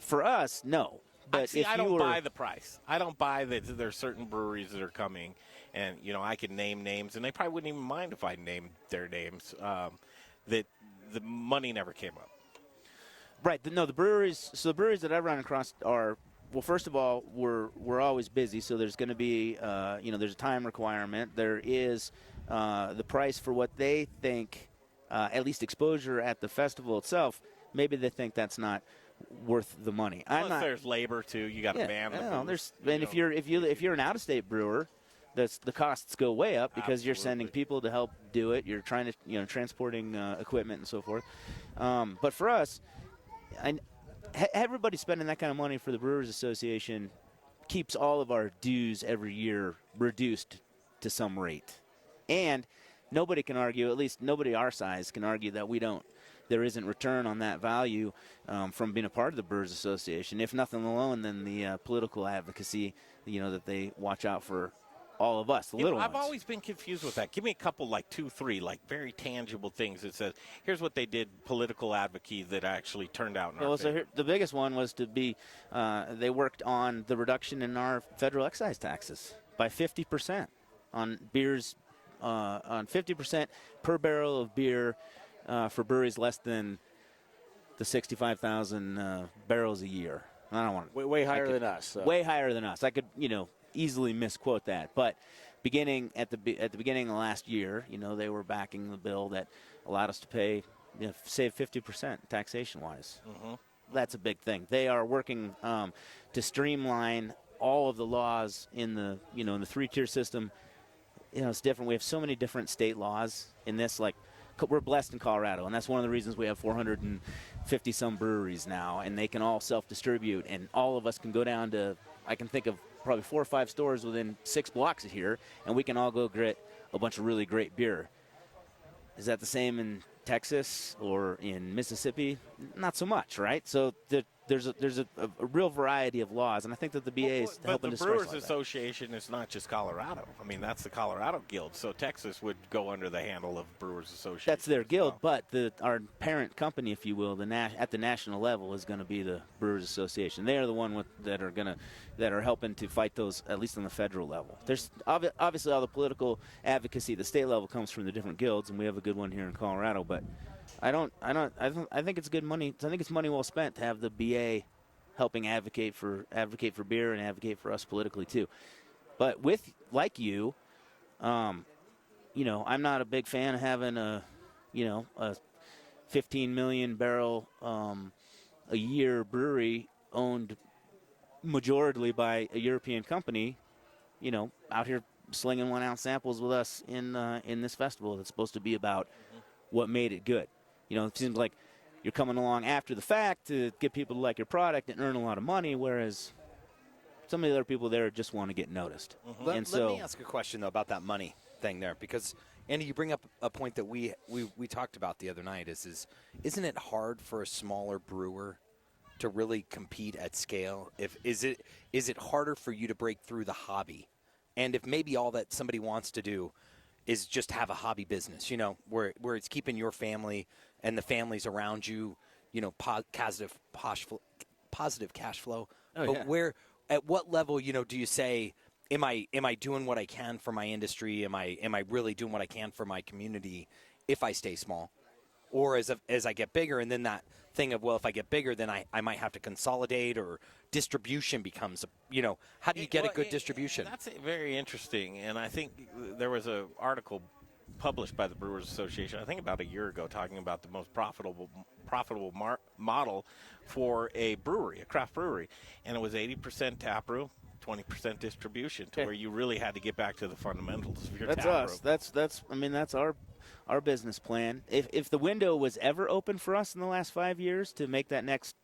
for us, no. But if I you don't were, buy the price. I don't buy that there's certain breweries that are coming, and, I can name names, and they probably wouldn't even mind if I named their names, that the money never came up. Right. The breweries. So the breweries that I run across are, well, first of all, we're always busy. So there's going to be, there's a time requirement. There is the price for what they think, at least exposure at the festival itself. Maybe they think that's not worth the money. Plus, there's labor too. You got to man the booth. If you're an out-of-state brewer, the costs go way up because you're sending people to help do it. You're trying to transporting equipment and so forth. But for us, everybody spending that kind of money for the Brewers Association keeps all of our dues every year reduced to some rate. And nobody can argue, at least nobody our size can argue that there isn't return on that value from being a part of the Brewers Association. If nothing alone, then the political advocacy, that they watch out for all of us, the little I've ones. always been confused with that. Give me a couple, 2, 3, very tangible things that says, here's what they did, political advocacy that actually turned out in our favor. The biggest one was to be, they worked on the reduction in our federal excise taxes by 50% on beers, on 50% per barrel of beer for breweries less than the 65,000 barrels a year. I don't want way higher than us. So. Way higher than us. I could, easily misquote that, but beginning at the beginning of last year, they were backing the bill that allowed us to pay, save 50% taxation wise. Mm-hmm. That's a big thing. They are working to streamline all of the laws in the in the 3-tier system. It's different. We have so many different state laws in this. We're blessed in Colorado, and that's one of the reasons we have 450 some breweries now, and they can all self-distribute, and all of us can go down to, I can think of probably 4 or 5 stores within 6 blocks of here, and we can all go get a bunch of really great beer. Is that the same in Texas or in Mississippi? Not so much, right? So there's a real variety of laws, and I think that the BA is helping to But the Brewers Association is not just Colorado. I mean, that's the Colorado Guild, so Texas would go under the handle of Brewers Association. That's their guild, but our parent company, if you will, at the national level is going to be the Brewers Association. They are the one that are helping to fight those, at least on the federal level. There's obviously all the political advocacy at the state level comes from the different guilds, and we have a good one here in Colorado, but I think it's good money. I think it's money well spent to have the BA helping advocate for beer and advocate for us politically too. But like you, I'm not a big fan of having a 15 million barrel a year brewery owned majority by a European company, out here slinging 1 ounce samples with us in this festival that's supposed to be about what made it good. It seems like you're coming along after the fact to get people to like your product and earn a lot of money, whereas some of the other people there just want to get noticed. Mm-hmm. Let me ask a question, though, about that money thing there, because, Andy, you bring up a point that we talked about the other night, isn't it hard for a smaller brewer to really compete at scale? Is it harder for you to break through the hobby? And if maybe all that somebody wants to do is just have a hobby business, where it's keeping your family and the families around you, positive cash flow. Oh, but yeah. At what level, do you say, am I doing what I can for my industry? Am I really doing what I can for my community if I stay small? Or as I get bigger, and then that thing of, well, if I get bigger, then I might have to consolidate, or distribution becomes, how do you get a good distribution? That's very interesting, and I think there was an article published by the Brewers Association, I think about a year ago, talking about the most profitable model for a brewery, a craft brewery, and it was 80% taproom, 20% distribution, to where you really had to get back to the fundamentals of your taproom. That's us. That's our business plan. If the window was ever open for us in the last 5 years to make that next,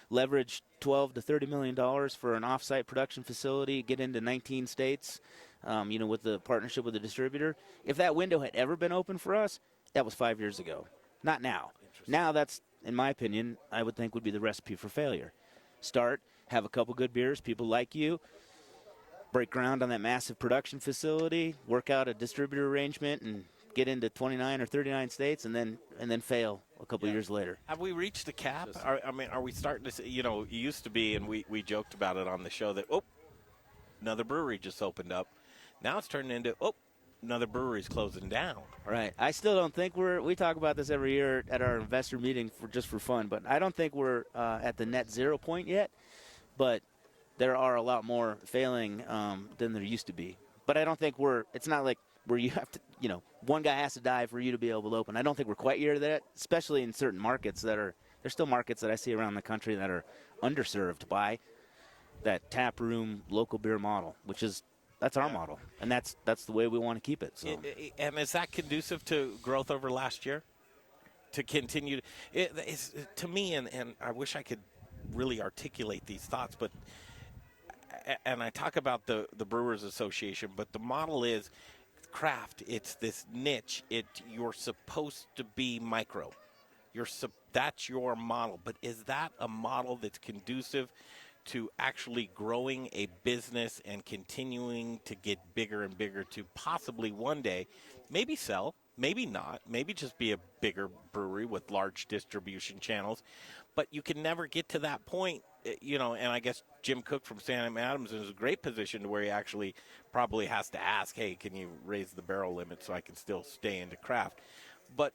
leverage $12 to $30 million for an off-site production facility, get into 19 states, with the partnership with the distributor, if that window had ever been open for us, that was 5 years ago. Not now. Now that's, in my opinion, I would think would be the recipe for failure. Start, have a couple good beers, people like you, break ground on that massive production facility, work out a distributor arrangement, and get into 29 or 39 states, and then fail a couple years later. Have we reached the cap? Are we starting to see, it used to be, and we joked about it on the show that, another brewery just opened up. Now it's turning into, another brewery's closing down. Right. I still don't think we talk about this every year at our investor meeting just for fun, but I don't think we're at the net zero point yet. But there are a lot more failing than there used to be. But I don't think it's not like where you have to, one guy has to die for you to be able to open. I don't think we're quite near that, especially in certain markets there's still markets that I see around the country that are underserved by that tap room local beer model, that's our model, and that's the way we want to keep it. So. And is that conducive to growth over last year? To continue, to me, and I wish I could really articulate these thoughts, but and I talk about the Brewers Association, but the model is craft. It's this niche. You're supposed to be micro. That's your model. But is that a model that's conducive to actually growing a business and continuing to get bigger and bigger to possibly one day maybe sell, maybe not, maybe just be a bigger brewery with large distribution channels? But you can never get to that point, and I guess Jim Cook from Sam Adams is in a great position to where he actually probably has to ask, hey, can you raise the barrel limit so I can still stay into craft? But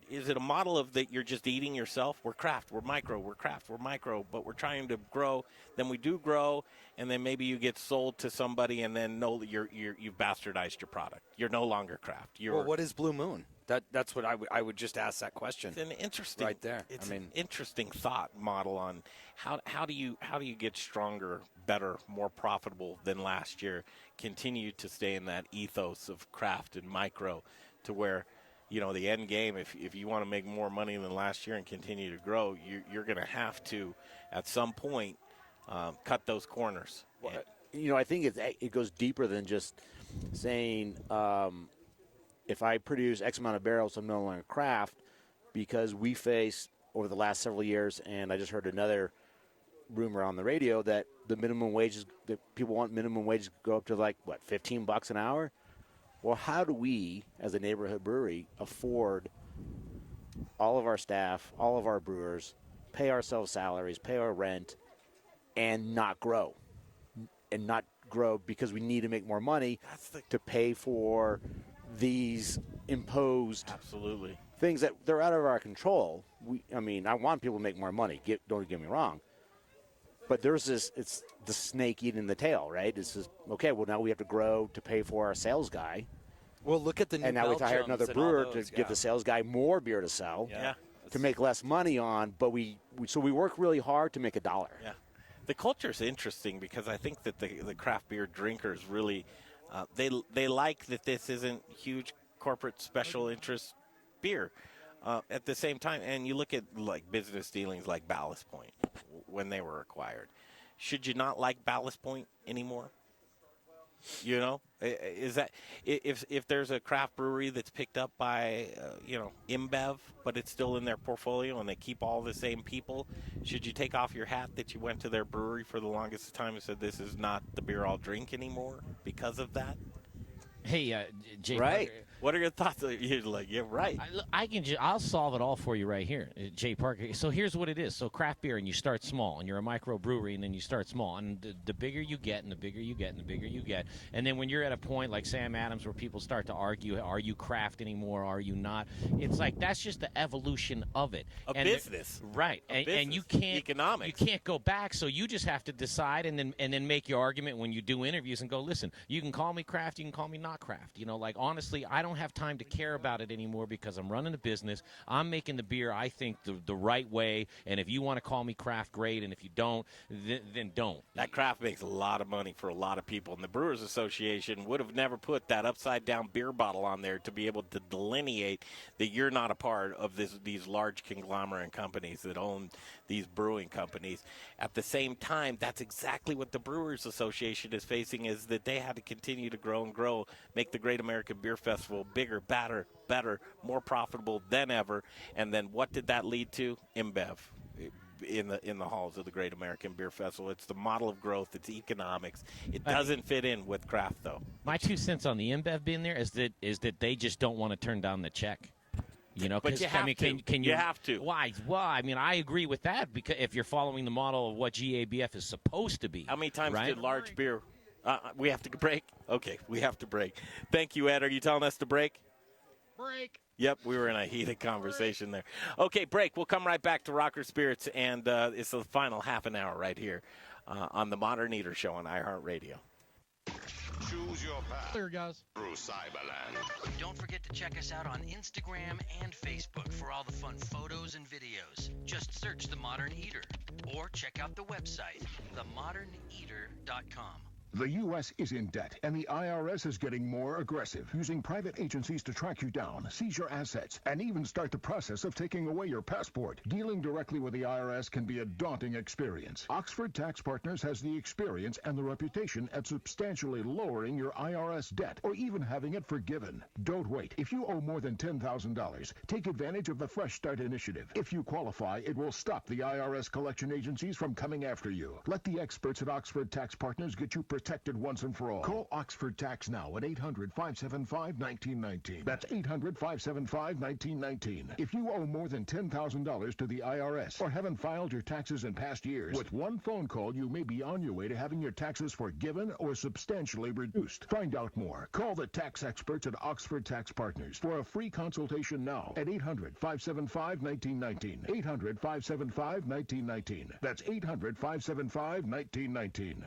is it a model of that you're just eating yourself? We're craft, we're micro, we're craft, we're micro, but we're trying to grow. Then we do grow, and then maybe you get sold to somebody, and then you've bastardized your product. You're no longer craft. Well, what is Blue Moon? That's what I would just ask that question. It's an interesting right there. An interesting thought model on how do you get stronger, better, more profitable than last year. Continue to stay in that ethos of craft and micro, to where the end game. If you want to make more money than last year and continue to grow, you're going to have to at some point cut those corners. I think it goes deeper than just saying. If I produce X amount of barrels, I'm no longer craft, because we face over the last several years, and I just heard another rumor on the radio that the minimum wages, that people want minimum wages to go up to $15 an hour. Well, how do we, as a neighborhood brewery, afford all of our staff, all of our brewers, pay ourselves salaries, pay our rent, and not grow? And not grow because we need to make more money to pay for these imposed things that they're out of our control. I want people to make more money. Don't get me wrong. But it's the snake eating the tail, right? It's just, okay, well, now we have to grow to pay for our sales guy. Well, look at the new and now we hire another brewer to give the sales guy more beer to sell, to make less money on. But we work really hard to make a dollar. Yeah, the culture is interesting because I think that the craft beer drinkers really. They like that this isn't huge corporate special interest beer. At the same time, and you look at business dealings like Ballast Point when they were acquired. Should you not like Ballast Point anymore? Is that if there's a craft brewery that's picked up by InBev, but it's still in their portfolio and they keep all the same people, should you take off your hat that you went to their brewery for the longest time and said this is not the beer I'll drink anymore because of that? Hey, Jay. Right. What are your thoughts? You're like, yeah, right. I'll solve it all for you right here, Jay Parker. So here's what it is. So craft beer, and you start small, and you're a micro brewery, and then you start small, and the bigger you get, and the bigger you get, and the bigger you get, and then when you're at a point like Sam Adams where people start to argue, are you craft anymore? Are you not? It's like that's just the evolution of it. Business, right? And you can't economics. You can't go back. So you just have to decide, and then make your argument when you do interviews and go, listen, you can call me craft, you can call me not craft. Honestly, I don't have time to care about it anymore because I'm running a business. I'm making the beer, I think, the right way. And if you want to call me craft, great. And if you don't, then don't. That craft makes a lot of money for a lot of people. And the Brewers Association would have never put that upside-down beer bottle on there to be able to delineate that you're not a part of these large conglomerate companies that own these brewing companies. At the same time, that's exactly what the Brewers Association is facing, is that they had to continue to grow and grow, make the Great American Beer Festival bigger, better, more profitable than ever. And then what did that lead to? InBev in the halls of the Great American Beer Festival. It's the model of growth. It's economics. It doesn't fit in with craft, though. My 2 cents on the InBev being there is that they just don't want to turn down the check. You know, but you have to. Can you have to. Why? Well, I mean, I agree with that because if you're following the model of what GABF is supposed to be. How many times right? did large beer? We have to break? Okay, we have to break. Thank you, Ed. Are you telling us to break? Break. Yep, we were in a heated conversation there. Okay, break. We'll come right back to Rocker Spirits, and it's the final half an hour right here on the Modern Eater Show on iHeartRadio. Choose your path. Clear, guys. Through Cyberland. Don't forget to check us out on Instagram and Facebook for all the fun photos and videos. Just search The Modern Eater or check out the website, themoderneater.com. The U.S. is in debt, and the IRS is getting more aggressive, using private agencies to track you down, seize your assets, and even start the process of taking away your passport. Dealing directly with the IRS can be a daunting experience. Oxford Tax Partners has the experience and the reputation at substantially lowering your IRS debt, or even having it forgiven. Don't wait. If you owe more than $10,000, take advantage of the Fresh Start Initiative. If you qualify, it will stop the IRS collection agencies from coming after you. Let the experts at Oxford Tax Partners get you protected once and for all. Call Oxford Tax now at 800-575-1919. That's 800-575-1919. If you owe more than $10,000 to the IRS or haven't filed your taxes in past years, with one phone call, you may be on your way to having your taxes forgiven or substantially reduced. Find out more. Call the tax experts at Oxford Tax Partners for a free consultation now at 800-575-1919. 800-575-1919. That's 800-575-1919.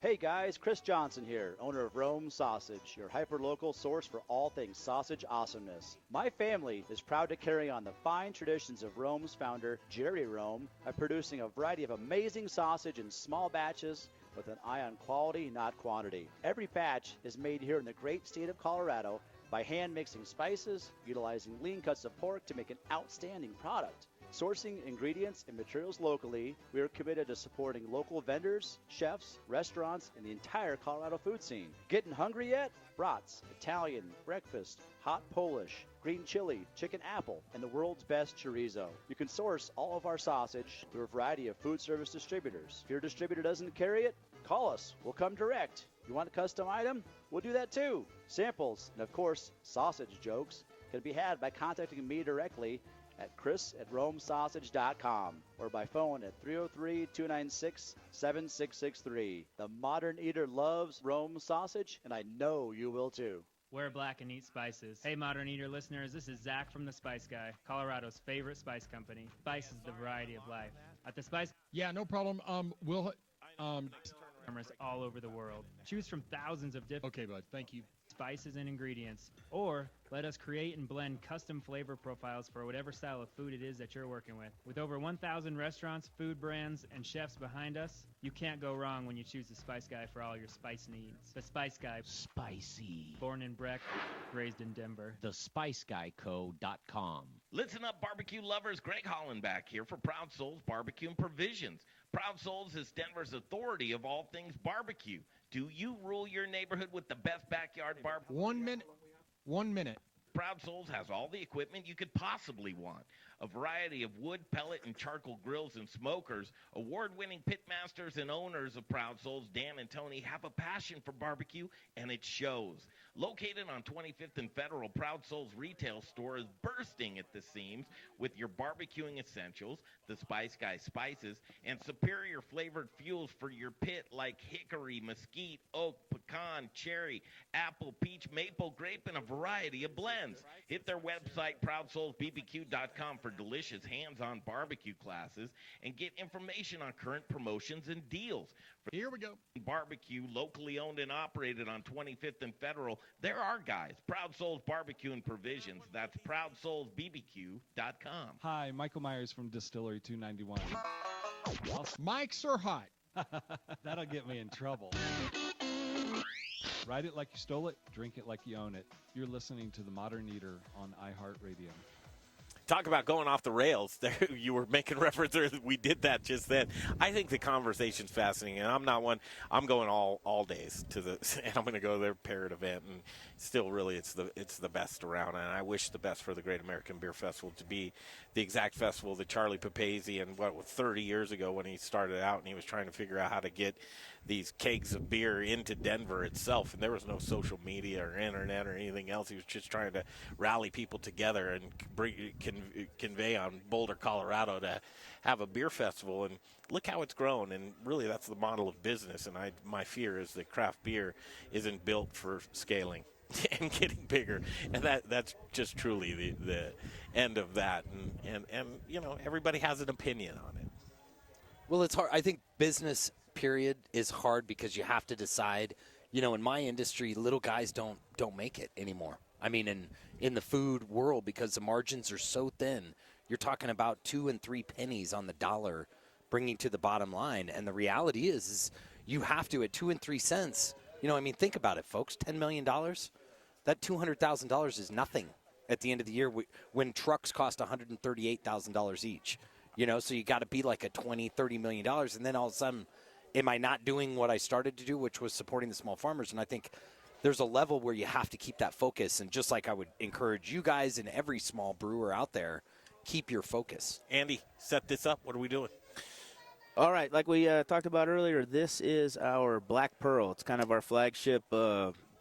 Hey guys, Chris Johnson here, owner of Rome Sausage, your hyper-local source for all things sausage awesomeness. My family is proud to carry on the fine traditions of Rome's founder, Jerry Rome, by producing a variety of amazing sausage in small batches with an eye on quality, not quantity. Every batch is made here in the great state of Colorado by hand mixing spices, utilizing lean cuts of pork to make an outstanding product. Sourcing ingredients and materials locally, we are committed to supporting local vendors, chefs, restaurants, and the entire Colorado food scene. Getting hungry yet? Brats, Italian, breakfast, hot Polish, green chili, chicken apple, and the world's best chorizo. You can source all of our sausage through a variety of food service distributors. If your distributor doesn't carry it, call us. We'll come direct. You want a custom item? We'll do that too. Samples, and of course, sausage jokes, can be had by contacting me directly at chris@romesausage.com or by phone at 303-296-7663. The Modern Eater loves Rome Sausage, and I know you will too. Wear black and eat spices. Hey, Modern Eater listeners, this is Zach from The Spice Guy, Colorado's favorite spice company. Spice is the variety of life. At The Spice... Yeah, no problem. We'll... Farmers all over the world. Choose from thousands of different... Okay, bud. Thank you. ...spices and ingredients. Or let us create and blend custom flavor profiles for whatever style of food it is that you're working with. With over 1,000 restaurants, food brands, and chefs behind us, you can't go wrong when you choose The Spice Guy for all your spice needs. The Spice Guy. Spicy. Born in Breck, raised in Denver. TheSpiceGuyCo.com. Listen up, barbecue lovers. Greg Hollenbach here for Proud Souls Barbecue and Provisions. Proud Souls is Denver's authority of all things barbecue. Do you rule your neighborhood with the best backyard barbecue? 1 minute. 1 minute. Proud Souls has all the equipment you could possibly want. A variety of wood, pellet, and charcoal grills and smokers. Award-winning pitmasters and owners of Proud Souls, Dan and Tony, have a passion for barbecue, and it shows. Located on 25th and Federal, Proud Souls retail store is bursting at the seams with your barbecuing essentials, the Spice Guy spices, and superior flavored fuels for your pit like hickory, mesquite, oak, pecan, cherry, apple, peach, maple, grape, and a variety of blends. Hit their website, ProudSoulsBBQ.com, for delicious hands-on barbecue classes and get information on current promotions and deals. Here we go. Barbecue, locally owned and operated on 25th and Federal. There are guys. Proud Souls Barbecue and Provisions. That's ProudSoulsBBQ.com. Hi, Michael Myers from Distillery 291. Mics are hot. That'll get me in trouble. Ride it like you stole it, drink it like you own it. You're listening to The Modern Eater on iHeartRadio. Talk about going off the rails. There, you were making reference. We did that just then. I think the conversation's fascinating, and I'm not one. I'm going all days to the, and I'm going to go to their parrot event, and still, really, it's the best around. And I wish the best for the Great American Beer Festival to be the exact festival that Charlie Papazi and 30 years ago when he started out, and he was trying to figure out how to get these kegs of beer into Denver itself, and there was no social media or internet or anything else. He was just trying to rally people together and convey on Boulder, Colorado, to have a beer festival. And look how it's grown, and really that's the model of business. And my fear is that craft beer isn't built for scaling and getting bigger, and that's just truly the end of that. And everybody has an opinion on it. Well, it's hard. I think business period is hard because you have to decide. In my industry, little guys don't make it anymore. I mean, in the food world, because the margins are so thin, you're talking about 2 and 3 pennies on the dollar bringing to the bottom line. And the reality is you have to, at 2 and 3 cents, think about it, folks, $10 million, that $200,000 is nothing at the end of the year when trucks cost $138,000 each. So you got to be like a $20-30 million, and then all of a sudden, am I not doing what I started to do, which was supporting the small farmers? And I think there's a level where you have to keep that focus. And just like I would encourage you guys and every small brewer out there, keep your focus. Andy, set this up. What are we doing? All right, like we talked about earlier, this is our Black Pearl. It's kind of our flagship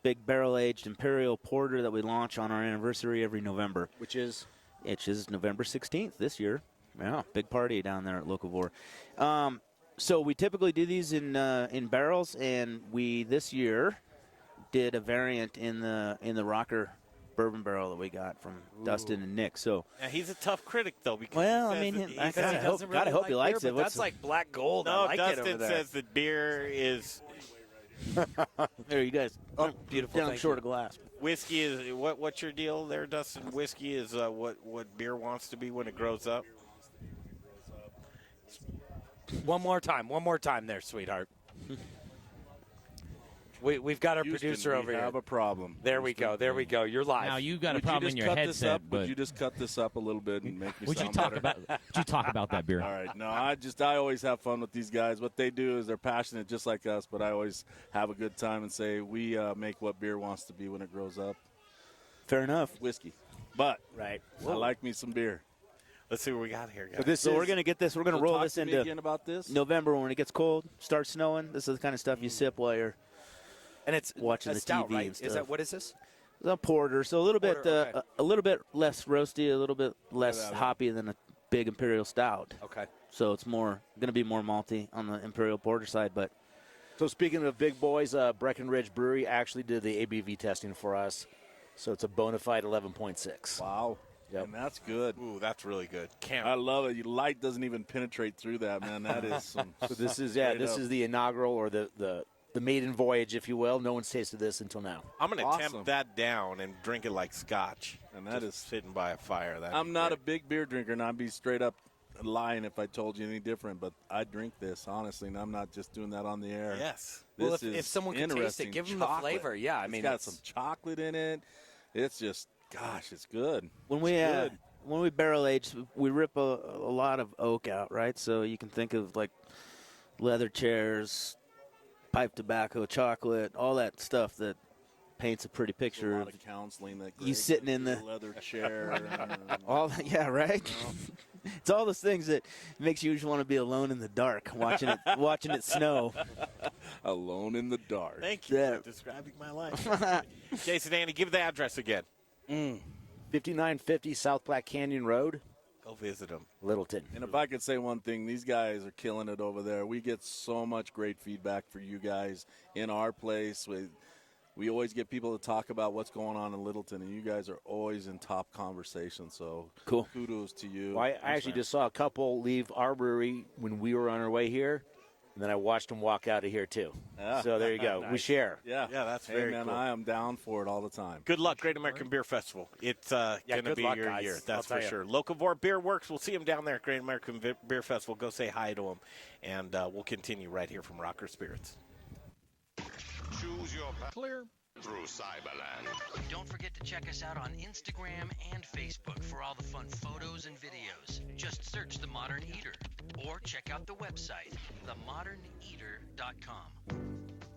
big barrel-aged imperial porter that we launch on our anniversary every November. Which is? Which is November 16th this year. Yeah, big party down there at Locavore. So we typically do these in barrels, and we this year did a variant in the Rocker bourbon barrel that we got from Dustin and Nick. So yeah, he's a tough critic though, because I hope he likes it. That's like black gold. No, I like Dustin it over there. says that beer is. There, you guys. Oh, beautiful. Down short of glass. Whiskey is what's your deal there, Dustin? Whiskey is what beer wants to be when it grows up. One more time there, sweetheart. We've got our Houston, producer over we here. have a problem. There we go. You're live. Now you've got a Would problem in you just your cut this headset, up? but Would you just cut this up a little bit and make me would you sound talk better? about that beer? All right. No, I always have fun with these guys. What they do is they're passionate just like us, but I always have a good time and say we make what beer wants to be when it grows up. Fair enough. Whiskey. But right. I like me some beer. Let's see what we got here, guys. So we're going to get this. We're going to roll this talk to me into again about this? November when it gets cold, starts snowing. This is the kind of stuff you sip while you're and it's watching a the stout, TV right? and stuff. Is that what is this? It's a porter, so a little bit okay. a little bit less roasty, a little bit less hoppy than a big imperial stout. Okay. So it's going to be more malty on the imperial porter side, but. So speaking of big boys, Breckenridge Brewery actually did the ABV testing for us. So it's a bona fide 11.6. Wow. Yep. And that's good. Ooh, that's really good. I love it. Light doesn't even penetrate through that, man. That is some. So this is the inaugural or the maiden voyage, if you will. No one's tasted this until now. I'm going to tempt that down and drink it like scotch. And that is sitting by a fire. I'm not a big beer drinker, and I'd be straight up lying if I told you any different, but I drink this, honestly, and I'm not just doing that on the air. Yes. This if someone can taste it, give them chocolate. the flavor. Yeah, I mean, it's got some chocolate in it. It's just, gosh, it's good. When we barrel age, we rip a lot of oak out, right? So you can think of like leather chairs, pipe tobacco, chocolate, all that stuff that paints a pretty picture. A lot of counseling that you sitting in the leather chair. all that, yeah, right. It's all those things that makes you just want to be alone in the dark, watching it snow. Alone in the dark. Thank you for describing my life. Jason, Andy, give the address again. 5950 South Black Canyon Road. Go visit them. Littleton. And if I could say one thing, these guys are killing it over there. We get so much great feedback for you guys in our place. We always get people to talk about what's going on in Littleton, and you guys are always in top conversation. So cool. Kudos to you. Well, I actually just saw a couple leave our brewery when we were on our way here, and then I watched them walk out of here too. Yeah. So there you go. Nice. We share. Yeah, that's hey, very man, cool. I am down for it all the time. Good luck, Great American Beer Festival. It's going to be your year, that's for sure. Locavore Beer Works, we'll see them down there at Great American Beer Festival. Go say hi to them, and we'll continue right here from Rocker Spirits. Choose your clear. through Cyberland. Don't forget to check us out on Instagram and Facebook for all the fun photos and videos. Just search The Modern Eater or check out the website, themoderneater.com.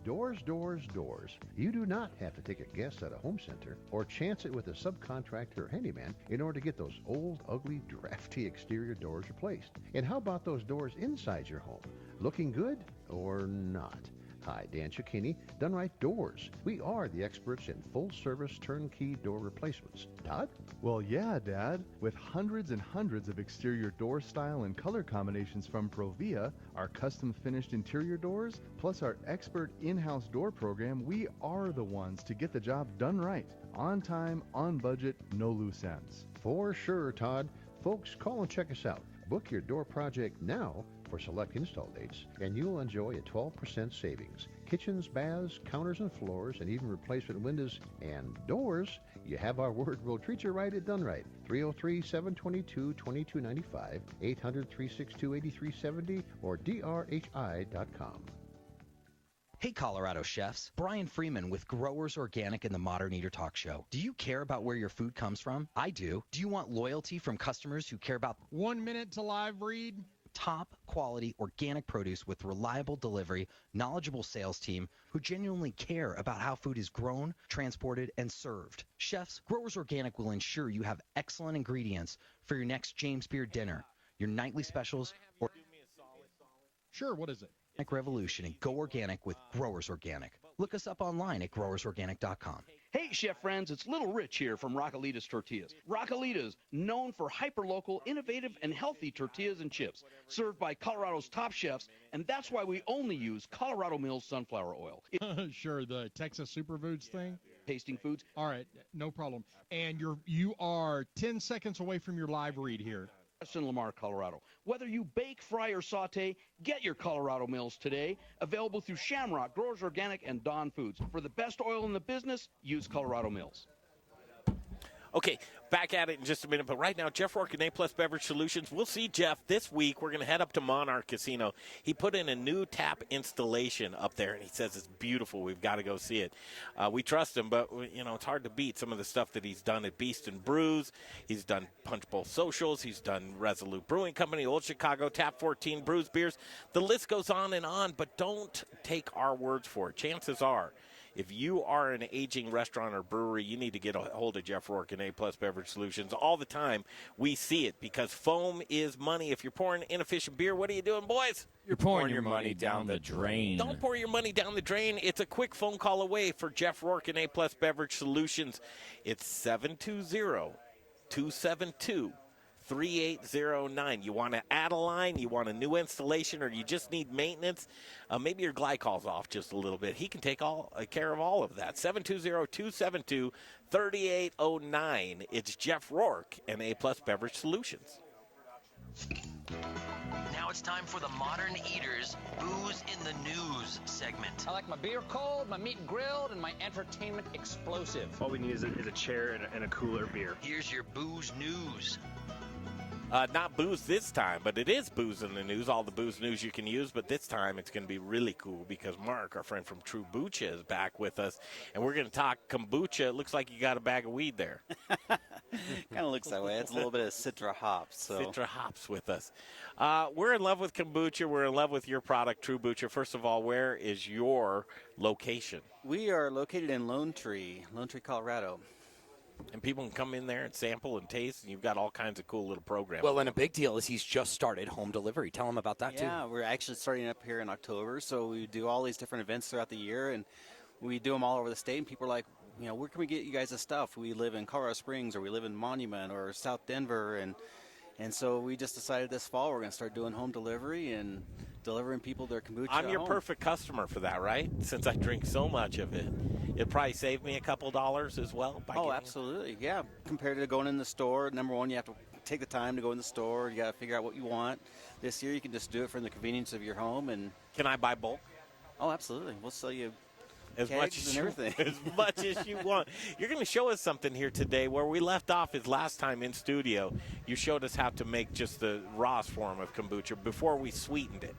Doors, doors, doors. You do not have to take a guess at a home center or chance it with a subcontractor or handyman in order to get those old, ugly, drafty exterior doors replaced. And how about those doors inside your home? Looking good or not? Hi, Dan Cicchini, Done Right Doors. We are the experts in full-service turnkey door replacements. Todd? Well, yeah, Dad. With hundreds and hundreds of exterior door style and color combinations from Provia, our custom-finished interior doors, plus our expert in-house door program, we are the ones to get the job done right. On time, on budget, no loose ends. For sure, Todd. Folks, call and check us out. Book your door project now for select install dates, and you'll enjoy a 12% savings. Kitchens, baths, counters and floors, and even replacement windows and doors. You have our word. We'll treat you right at Done Right. 303-722-2295, 800-362-8370, or drhi.com. Hey, Colorado chefs. Brian Freeman with Growers Organic and the Modern Eater Talk Show. Do you care about where your food comes from? I do. Do you want loyalty from customers who care about 1 minute to live read? Top quality organic produce with reliable delivery, knowledgeable sales team who genuinely care about how food is grown, transported, and served. Chefs, Growers Organic will ensure you have excellent ingredients for your next James Beard dinner, your nightly specials, or Sure, what is it? Revolution, and go organic with Growers Organic. Look us up online at growersorganic.com. Hey, chef friends, it's Little Rich here from Raquelitas Tortillas. Raquelitas, known for hyper-local, innovative, and healthy tortillas and chips, served by Colorado's top chefs, and that's why we only use Colorado Mills sunflower oil. Sure, the Texas Superfoods thing? Tasting foods. All right, no problem. And you are 10 seconds away from your live read here. In Lamar, Colorado. Whether you bake, fry, or saute, get your Colorado Mills today. Available through Shamrock, Growers Organic, and Dawn Foods. For the best oil in the business, use Colorado Mills. Okay, back at it in just a minute. But right now, Jeff Rourke and A-Plus Beverage Solutions. We'll see Jeff this week. We're going to head up to Monarch Casino. He put in a new tap installation up there, and he says it's beautiful. We've got to go see it. We trust him, but, it's hard to beat some of the stuff that he's done at Beast and Brews. He's done Punch Bowl Socials. He's done Resolute Brewing Company, Old Chicago, Tap 14, Brews Beers. The list goes on, but don't take our words for it. Chances are, if you are an aging restaurant or brewery, you need to get a hold of Jeff Rourke and A-Plus Beverage Solutions. All the time, we see it because foam is money. If you're pouring inefficient beer, what are you doing, boys? You're pouring your money down the drain. Don't pour your money down the drain. It's a quick phone call away for Jeff Rourke and A-Plus Beverage Solutions. It's 720-272-3809. You want to add a line, you want a new installation, or you just need maintenance, maybe your glycol's off just a little bit. He can take care of all of that. 720-272-3809. It's Jeff Rourke and A-Plus Beverage Solutions. Now it's time for the Modern Eater's Booze in the News segment. I like my beer cold, my meat grilled, and my entertainment explosive. All we need is a chair and a cooler beer. Here's your booze news. Not booze this time, but it is booze in the news, all the booze news you can use. But this time it's going to be really cool because Mark, our friend from Trubucha, is back with us. And we're going to talk kombucha. It looks like you got a bag of weed there. Kind of looks that way. It's a little bit of Citra hops. So. Citra hops with us. We're in love with kombucha. We're in love with your product, Trubucha. First of all, where is your location? We are located in Lone Tree, Colorado. And people can come in there and sample and taste, and you've got all kinds of cool little programs. Well, and a big deal is he's just started home delivery. Tell him about that, too. Yeah, we're actually starting up here in October, so we do all these different events throughout the year, and we do them all over the state, and people are like, where can we get you guys the stuff? We live in Colorado Springs, or we live in Monument, or South Denver, and so we just decided this fall we're going to start doing home delivery and delivering people their kombucha I'm your home. perfect customer for that, right? Since I drink so much of it. It'd probably save me a couple dollars as well. Absolutely, yeah. Compared to going in the store, number one, you have to take the time to go in the store. You got to figure out what you want. This year, you can just do it from the convenience of your home. And can I buy bulk? Oh, absolutely. We'll sell you as much as everything. As much as you want. You're going to show us something here today. Where we left off is last time in studio. You showed us how to make just the rawest form of kombucha before we sweetened it.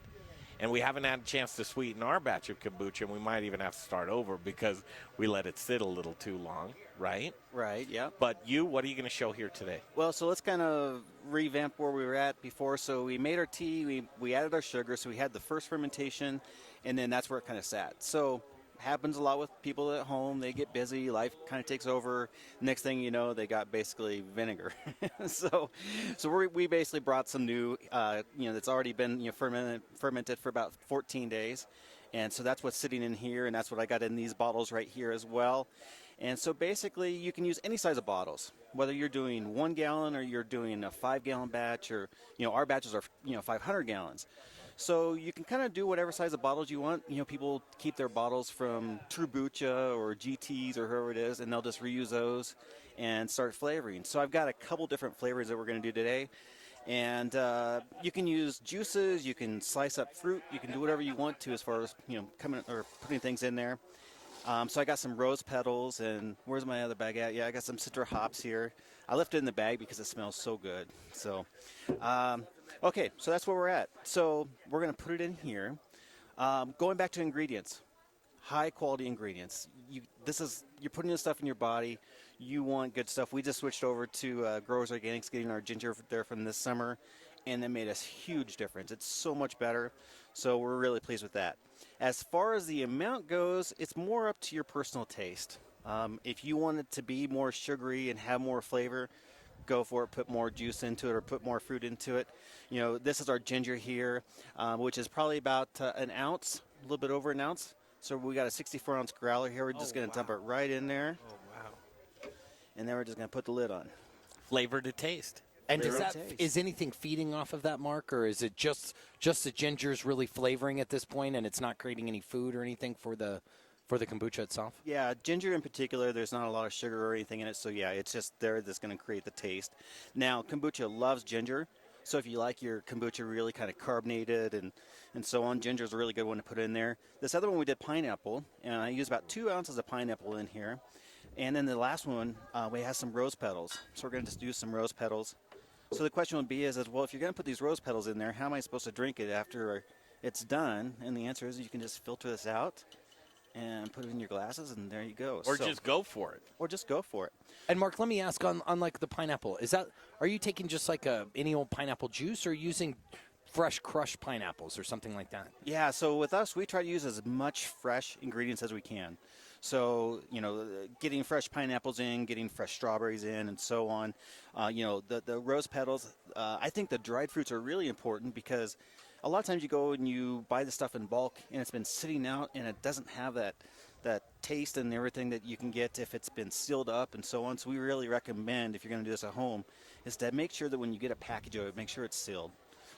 And we haven't had a chance to sweeten our batch of kombucha, and we might even have to start over because we let it sit a little too long, right? Right, yeah. But what are you going to show here today? Well, so let's kind of revamp where we were at before. So we made our tea, we added our sugar, so we had the first fermentation, and then that's where it kind of sat. So happens a lot with people at home. They get busy, life kind of takes over. Next thing you know, they got basically vinegar. so we basically brought some new, that's already been fermented for about 14 days. And so that's what's sitting in here, and that's what I got in these bottles right here as well. And so basically you can use any size of bottles, whether you're doing 1 gallon or you're doing a 5-gallon batch, or, our batches are, 500 gallons. So you can kind of do whatever size of bottles you want. People keep their bottles from Trubucha or GTs or whoever it is, and they'll just reuse those and start flavoring. So I've got a couple different flavors that we're going to do today. And you can use juices, you can slice up fruit, you can do whatever you want to as far as, putting things in there. So I got some rose petals, and where's my other bag at? Yeah, I got some citra hops here. I left it in the bag because it smells so good. So, okay, so that's where we're at. So we're going to put it in here. Going back to ingredients, high quality ingredients. You're putting this stuff in your body. You want good stuff. We just switched over to Growers Organics, getting our ginger there from this summer, and it made a huge difference. It's so much better. So we're really pleased with that. As far as the amount goes, it's more up to your personal taste. If you want it to be more sugary and have more flavor, go for it. Put more juice into it or put more fruit into it. This is our ginger here, which is probably about an ounce, a little bit over an ounce. So we got a 64-ounce growler here. We're just going to dump it right in there. Oh, wow. And then we're just going to put the lid on. Flavor to taste. And is anything feeding off of that, Mark, or is it just the ginger's really flavoring at this point, and it's not creating any food or anything for the kombucha itself? Yeah, ginger in particular, there's not a lot of sugar or anything in it, so yeah, it's just there that's going to create the taste. Now, kombucha loves ginger, so if you like your kombucha really kind of carbonated and so on, ginger's a really good one to put in there. This other one we did pineapple, and I used about 2 ounces of pineapple in here. And then the last one, we have some rose petals, so we're going to just do some rose petals. So the question would be is, well, if you're going to put these rose petals in there, how am I supposed to drink it after it's done? And the answer is you can just filter this out and put it in your glasses, and there you go. Or just go for it. Or just go for it. And Mark, let me ask on like the pineapple. Are you taking just like any old pineapple juice, or using fresh crushed pineapples or something like that? Yeah, so with us, we try to use as much fresh ingredients as we can. So, getting fresh pineapples in, getting fresh strawberries in, and so on. The rose petals, I think the dried fruits are really important because a lot of times you go and you buy the stuff in bulk and it's been sitting out and it doesn't have that taste and everything that you can get if it's been sealed up and so on. So we really recommend, if you're going to do this at home, is to make sure that when you get a package of it, make sure it's sealed.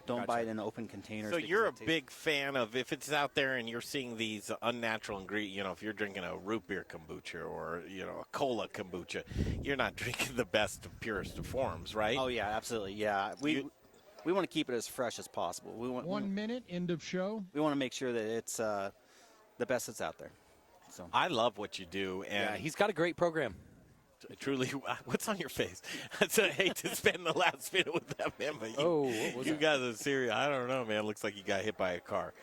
Don't buy it in open containers. So you're a big fan of, if it's out there and you're seeing these unnatural ingredients, if you're drinking a root beer kombucha or, a cola kombucha, you're not drinking the best of purest of forms, right? Oh, yeah, absolutely. Yeah. We want to keep it as fresh as possible. 1 minute, end of show. We want to make sure that it's the best that's out there. So I love what you do. And yeah, he's got a great program. Truly, what's on your face? I hate to spend the last minute with that, man. But you guys are serious. I don't know, man. Looks like you got hit by a car.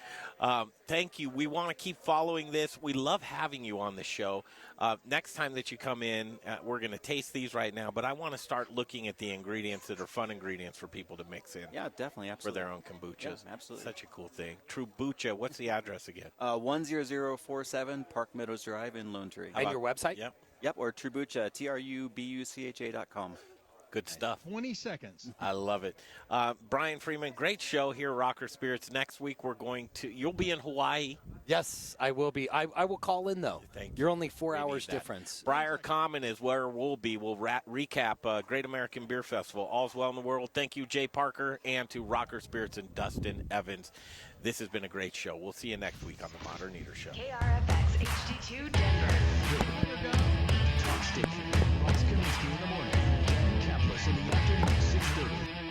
Thank you. We want to keep following this. We love having you on the show. Next time that you come in, we're going to taste these right now, but I want to start looking at the ingredients that are fun ingredients for people to mix in. Yeah, definitely, absolutely. For their own kombuchas. Yeah, absolutely. Such a cool thing. Trubucha, what's the address again? 10047 Park Meadows Drive in Lone Tree. And your website? Yep, or Trubucha, TRUBUCHA.com. Good stuff. 20 seconds. I love it. Brian Freeman, great show here at Rocker Spirits. Next week you'll be in Hawaii. Yes, I will be. I will call in, though. Thank you. You're only 4 hours difference. Briar Common is where we'll be. We'll recap Great American Beer Festival. All's well in the world. Thank you, Jay Parker, and to Rocker Spirits and Dustin Evans. This has been a great show. We'll see you next week on the Modern Eater Show. KRFX HD2 Denver. Talk station. Ross Kaminsky in the morning. Kaplis in the afternoon, 6:30.